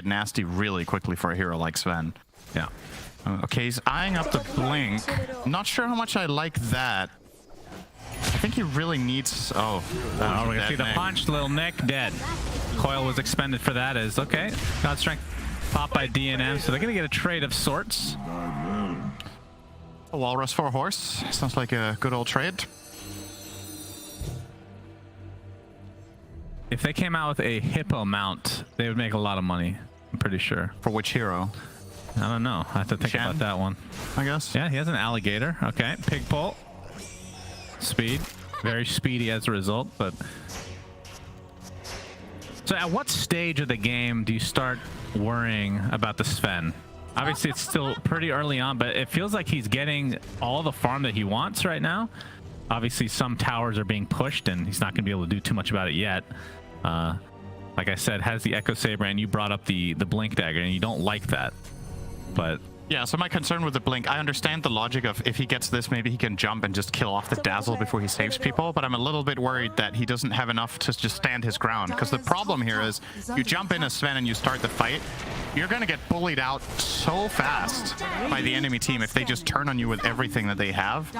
nasty really quickly for a hero like Sven. Yeah. Okay, he's eyeing up the blink. I'm not sure how much I like that. I think he really needs... Oh, we're going to see the punch. Lil Nick dead. Coil was expended for that as... Okay. God Strength popped by DNM, so they're going to get a trade of sorts. A Walrus for a horse. Sounds like a good old trade. If they came out with a hippo mount, they would make a lot of money. I'm pretty sure. For which hero? I don't know. I have to think about that one. I guess. Yeah, he has an alligator. Okay. Pig pole. Speed. Very speedy as a result, but... So at what stage of the game do you start worrying about the Sven? Obviously, it's still pretty early on, but it feels like he's getting all the farm that he wants right now. Obviously, some towers are being pushed, and he's not going to be able to do too much about it yet. Like I said, has the Echo Saber, and you brought up the Blink Dagger, and you don't like that. But yeah, so my concern with the Blink, I understand the logic of if he gets this, maybe he can jump and just kill off the Dazzle before he saves people, but I'm a little bit worried that he doesn't have enough to just stand his ground, because the problem here is you jump in as Sven and you start the fight, you're going to get bullied out so fast by the enemy team if they just turn on you with everything that they have.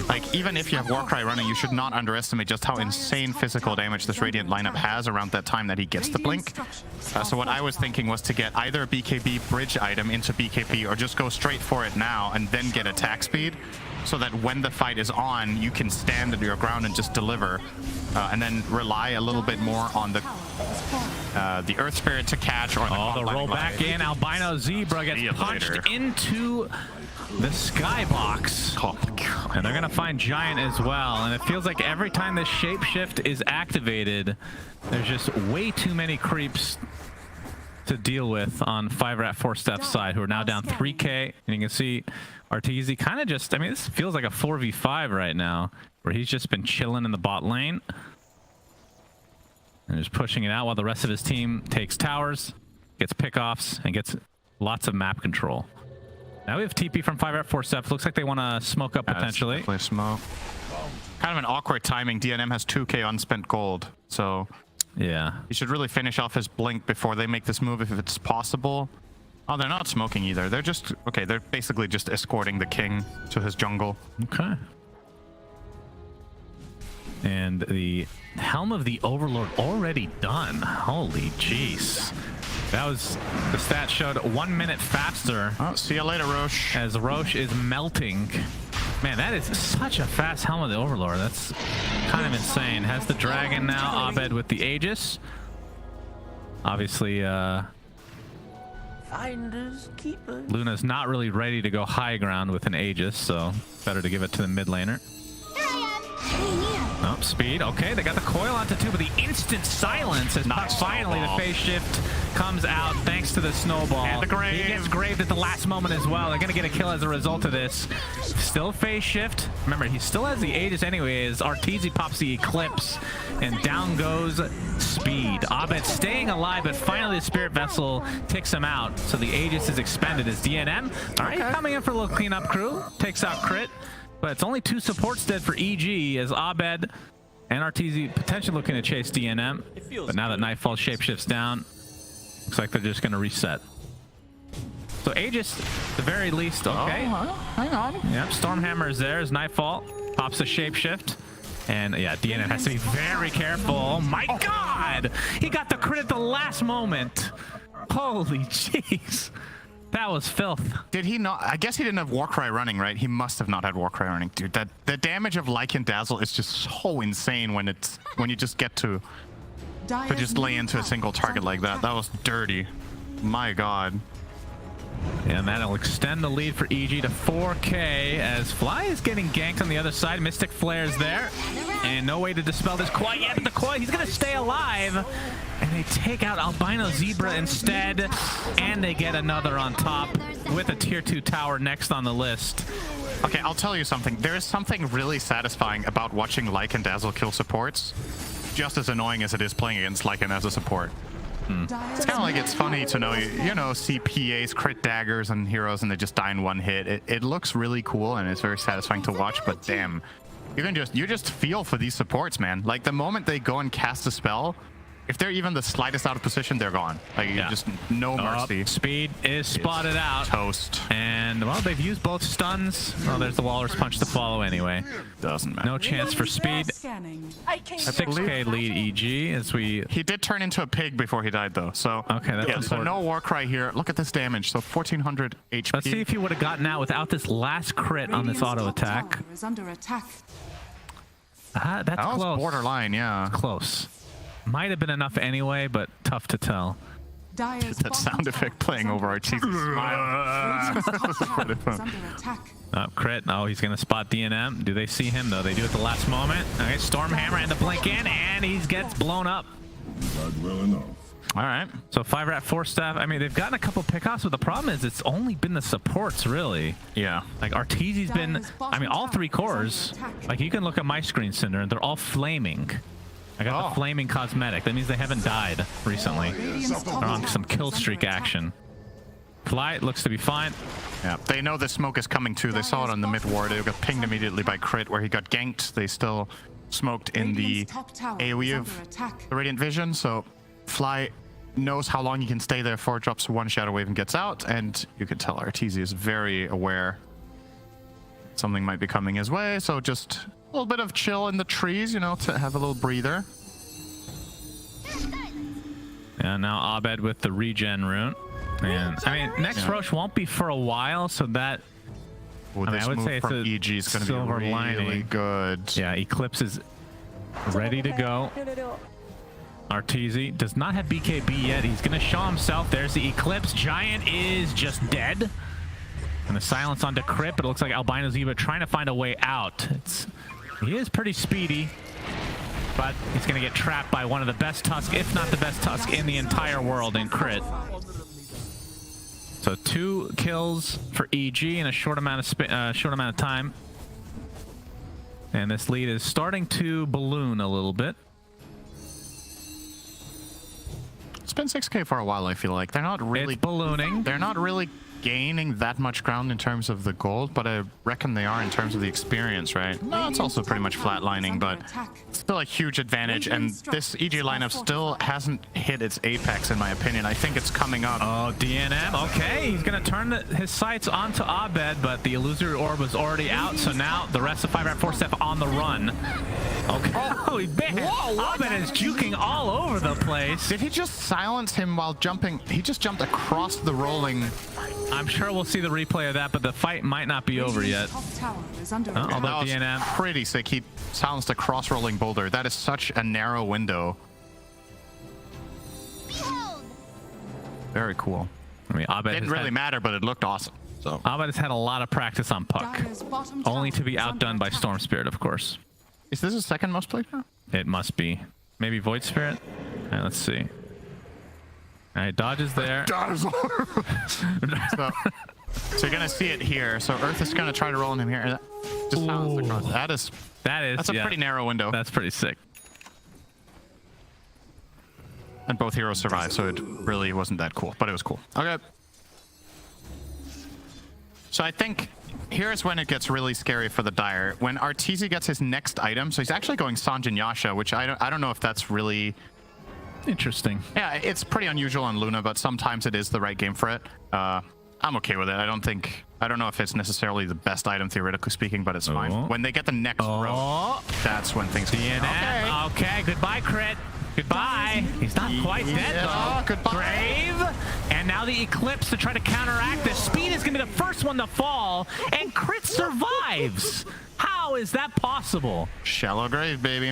Like, even if you have Warcry running, you should not underestimate just how insane physical damage this Radiant lineup has around that time that he gets the Blink. So what I was thinking was to get either a BKB bridge item into BKB or just go straight for it now and then get attack speed, so that when the fight is on, you can stand at your ground and just deliver, and then rely a little bit more on the Earth Spirit to catch, or the roll back in. Albino Zebra gets punched into the skybox. And they're gonna find Giant as well, and it feels like every time this shapeshift is activated, there's just way too many creeps to deal with on 5RatForceStaff's side, who are now down 3k, and you can see Arteezy kind of just, I mean, this feels like a 4v5 right now, where he's just been chilling in the bot lane and just pushing it out while the rest of his team takes towers, gets pickoffs, and gets lots of map control. Now we have TP from 5RatForceStaff. Looks like they want to smoke up potentially. Definitely smoke. Kind of an awkward timing. DNM has 2k unspent gold, so yeah, he should really finish off his Blink before they make this move if it's possible. Oh, they're not smoking either. They're just, okay, they're basically just escorting the king to his jungle. Okay. And the Helm of the Overlord already done. Holy jeez. That was, the stat showed 1 minute faster. Oh, see you later, Roche. As Roche is melting. Man, that is such a fast Helm of the Overlord. That's kind of insane. Has the dragon now, Abed with the Aegis. Obviously, Finders, keepers. Luna's not really ready to go high ground with an Aegis, so better to give it to the mid laner. Oh, speed. Okay, they got the coil onto two, but the instant silence as finally the phase shift comes out thanks to the snowball. And the grave. He gets graved at the last moment as well. They're going to get a kill as a result of this. Still phase shift. Remember, he still has the Aegis anyways. Arteezy pops the Eclipse, and down goes Speed. Abed staying alive, but finally the Spirit Vessel ticks him out. So the Aegis is expended as DNM. All right, coming in for a little cleanup crew. Takes out Crit. But it's only 2 supports dead for EG as Abed and Arteezy potentially looking to chase DNM. But now that Nightfall shapeshifts down, looks like they're just going to reset. So Aegis, at the very least, okay. Hang on. Yep, Stormhammer is there as Nightfall pops a shapeshift. And yeah, DNM has to be very careful. Oh my god! He got the crit at the last moment. Holy jeez. That was filth. Did he not? I guess he didn't have Warcry running, right? He must have not had Warcry running. Dude, that the damage of Lycan Dazzle is just so insane when you just get to just lay into a single target like that. That was dirty. My god. And that'll extend the lead for EG to 4k as Fly is getting ganked on the other side. Mystic Flare's there. And no way to dispel this quite yet. The Koi, he's going to stay alive. And they take out Albino Zebra instead. And they get another on top with a tier 2 tower next on the list. Okay, I'll tell you something. There is something really satisfying about watching Lycan Dazzle kill supports. Just as annoying as it is playing against Lycan as a support. It's kind of like, it's funny to know, you know, see PAs crit daggers and heroes and they just die in one hit. It looks really cool and it's very satisfying to watch, but damn, you just feel for these supports, man. Like the moment they go and cast a spell, if they're even the slightest out of position, they're gone. Like, just no mercy. Speed is spotted out. Toast. And, well, they've used both stuns. Oh, there's the Walrus Punch to follow anyway. Doesn't matter. No chance for Speed. 6k lead EG as we... He did turn into a pig before he died, though, so... Okay, that's important. So no Warcry here. Look at this damage. So 1400 HP. Let's see if he would have gotten out without this last crit on this auto attack. That's that was close. Borderline, yeah. Close. Might have been enough anyway, but tough to tell. That sound effect playing over Arteezy's smile. Crit. Oh, he's going to spot DNM. Do they see him, though? They do at the last moment. Okay, Stormhammer and the blink in, and he gets blown up. Not well enough. All right. So 5RatForceStaff, I mean, they've gotten a couple pickoffs, but the problem is it's only been the supports, really. Yeah. Like, Arteezy's been, I mean, all 3 cores, like, you can look at my screen, Cinder, and they're all flaming. I got the flaming cosmetic. That means they haven't died recently. They're on some kill streak action. Flight looks to be fine. Yeah, they know the smoke is coming too. They saw it on the mid ward. They got pinged immediately by Crit, where he got ganked. They still smoked in the AoE of the Radiant Vision, so Fly knows how long he can stay there before it drops 1 Shadow Wave and gets out, and you can tell Arteezy is very aware something might be coming his way, so just a little bit of chill in the trees, you know, to have a little breather. Yeah, now Abed with the regen rune. And I mean, next Roche won't be for a while, so that I would say it's from a EG is going to be silver really lining. good. Yeah, Eclipse is ready to go. Arteezy does not have BKB yet. He's going to show himself. There's the Eclipse. Giant is just dead. And the silence onto Crypt, but it looks like Albino Zebra trying to find a way out. He is pretty speedy, but he's going to get trapped by one of the best Tusk, if not the best Tusk in the entire world in Crit. So 2 kills for EG in a short amount of time. And this lead is starting to balloon a little bit. It's been 6K for a while, I feel like. They're not really ballooning. They're not really gaining that much ground in terms of the gold, but I reckon they are in terms of the experience, right? No, it's also pretty much flatlining, but still a huge advantage, and this EG lineup still hasn't hit its apex, in my opinion. I think it's coming up. Oh, DNM. Okay, he's going to turn his sights onto Abed, but the illusory orb was already out, so now the rest of 5RatForceStaff on the run. Okay. Oh, Abed is juking all over the place. Did he just silence him while jumping? He just jumped across the rolling. I'm sure we'll see the replay of that, but the fight might not be over yet. Although DNM pretty sick. He silenced a cross-rolling boulder. That is such a narrow window. Very cool. I mean, Abed didn't really matter, but it looked awesome. So Abed has had a lot of practice on Puck, only to be outdone by Storm Spirit, of course. Is this his second most played now? It must be. Maybe Void Spirit? All right, let's see. All right, Dodge is there. so you're gonna see it here. So Earth is gonna try to roll in him here. Just silence across. That's a pretty narrow window. That's pretty sick. And both heroes survived, so it really wasn't that cool, but it was cool. Okay. So I think here's when it gets really scary for the Dire. When Arteezy gets his next item, so he's actually going Sanjin Yasha, which I don't know if that's really interesting. Yeah, it's pretty unusual on Luna, but sometimes it is the right game for it. I'm okay with it. I don't know if it's necessarily the best item theoretically speaking, but it's fine. When they get the next row, that's when things get okay, goodbye, Crit. Goodbye. He's not quite dead though. Goodbye. Grave. And now the Eclipse to try to counteract this. Speed is going to be the first one to fall, and Crit survives. How is that possible? Shallow grave, baby.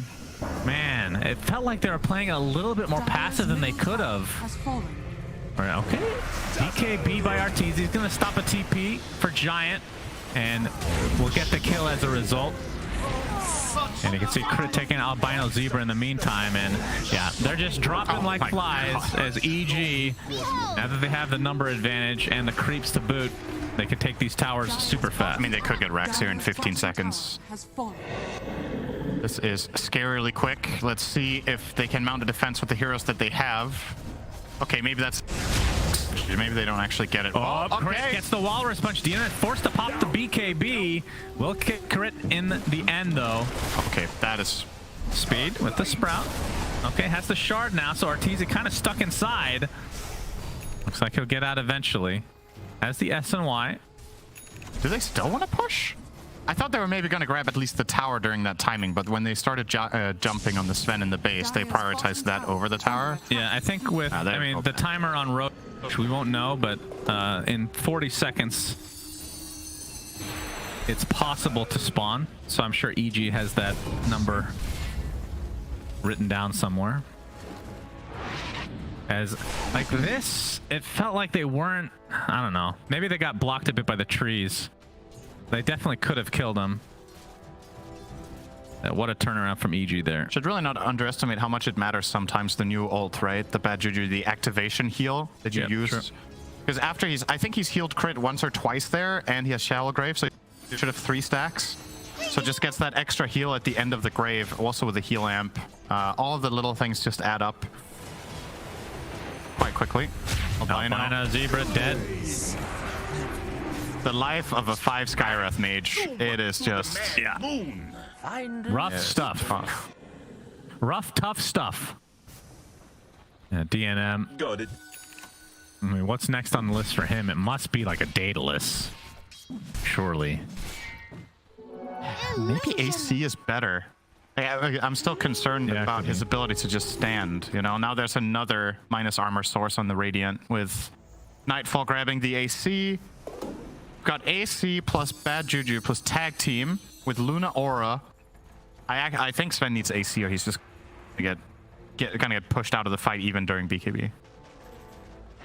Man, it felt like they were playing a little bit more passive than they could have. All right, okay. BKB by Arteezy. He's going to stop a TP for Giant, and we'll get the kill as a result. And you can see Crit taking Albino Zebra in the meantime, and yeah, they're just dropping like flies as EG, now that they have the number advantage and the creeps to boot, they can take these towers super fast. I mean, they could get Rex here in 15 seconds. This is scarily quick. Let's see if they can mount a defense with the heroes that they have. Okay, maybe they don't actually get it. Oh, Crit gets the Walrus Punch. DNF forced to pop the BKB. Will kick Crit in the end, though. Okay, that is Speed with the Sprout. Okay, has the Shard now, so Arteezy kind of stuck inside. Looks like he'll get out eventually. Has the S and Y. Do they still want to push? I thought they were maybe going to grab at least the tower during that timing, but when they started jumping on the Sven in the base, they prioritized that over the tower. Yeah, I think with, I mean, the timer on Roach, we won't know, but in 40 seconds, it's possible to spawn. So I'm sure EG has that number written down somewhere. As like this, it felt like they weren't, I don't know. Maybe they got blocked a bit by the trees. They definitely could have killed him. What a turnaround from EG there. Should really not underestimate how much it matters sometimes, the new ult, right? The bad juju, the activation heal that you use. Because after I think he's healed crit once or twice there, and he has Shallow Grave, so you should have 3 stacks. So just gets that extra heal at the end of the grave, also with the heal amp. All of the little things just add up quite quickly. Albino Zebra dead. The life of a 5 Skywrath mage. It is just rough stuff. tough. Rough, tough stuff. Yeah, DNM. Got it. I mean, what's next on the list for him? It must be like a Daedalus. Surely. Maybe AC is better. I'm still concerned about his ability to just stand, you know? Now there's another minus armor source on the Radiant with Nightfall grabbing the AC. Got AC plus Bad Juju plus Tag Team with Luna Aura. I think Sven needs AC or he's just gonna get pushed out of the fight even during BKB.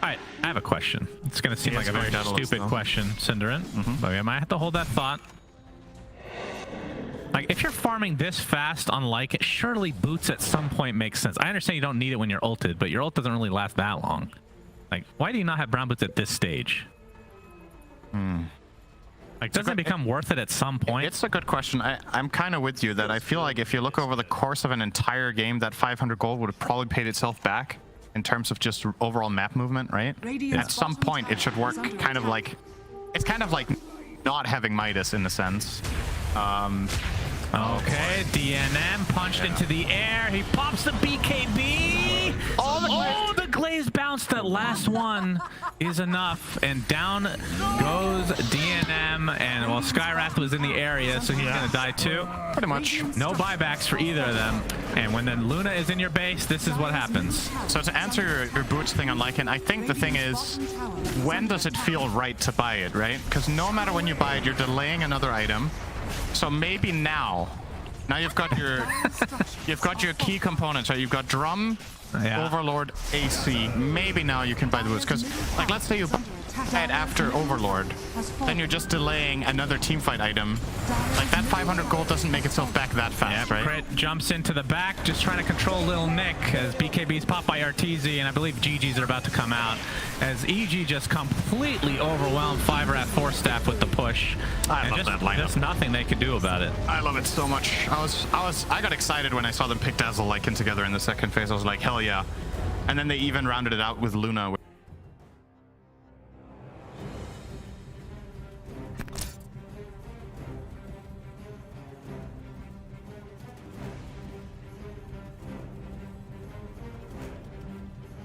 Alright, I have a question. It's gonna seem like a very stupid question, Cinderin, but I might have to hold that thought. Like, if you're farming this fast on Like It, surely boots at some point makes sense. I understand you don't need it when you're ulted, but your ult doesn't really last that long. Like, why do you not have brown boots at this stage? Like, doesn't it become worth it at some point? It's a good question. I'm kind of with you that I feel like if you look over the course of an entire game, that 500 gold would have probably paid itself back in terms of just overall map movement, right? At some point, it should work kind of like... It's kind of like not having Midas in a sense. Okay, DNM punched into the air. He pops the BKB. Oh, the glaze bounce. That last one is enough. And down goes DNM. And well, Skyrath was in the area, so he's going to die too. Pretty much. No buybacks for either of them. And when then Luna is in your base, this is what happens. So to answer your boots thing on Lycan, I think the thing is, when does it feel right to buy it, right? Because no matter when you buy it, you're delaying another item. So maybe now you've got your key components, right? You've got Drum, Overlord, AC. Maybe now you can buy the boots, because like let's say you buy it after Overlord, then you're just delaying another teamfight item. Like that 500 gold doesn't make itself back that fast, right? Crit jumps into the back, just trying to control Lil Nick as BKB's popped by RTZ, and I believe GG's are about to come out as EG just completely overwhelmed 5RatForceStaff with the push. I love that lineup. There's nothing they can do about it. I love it so much. I got excited when I saw them pick Dazzle Lycan together in the second phase. I was like, hell yeah. And then they even rounded it out with Luna.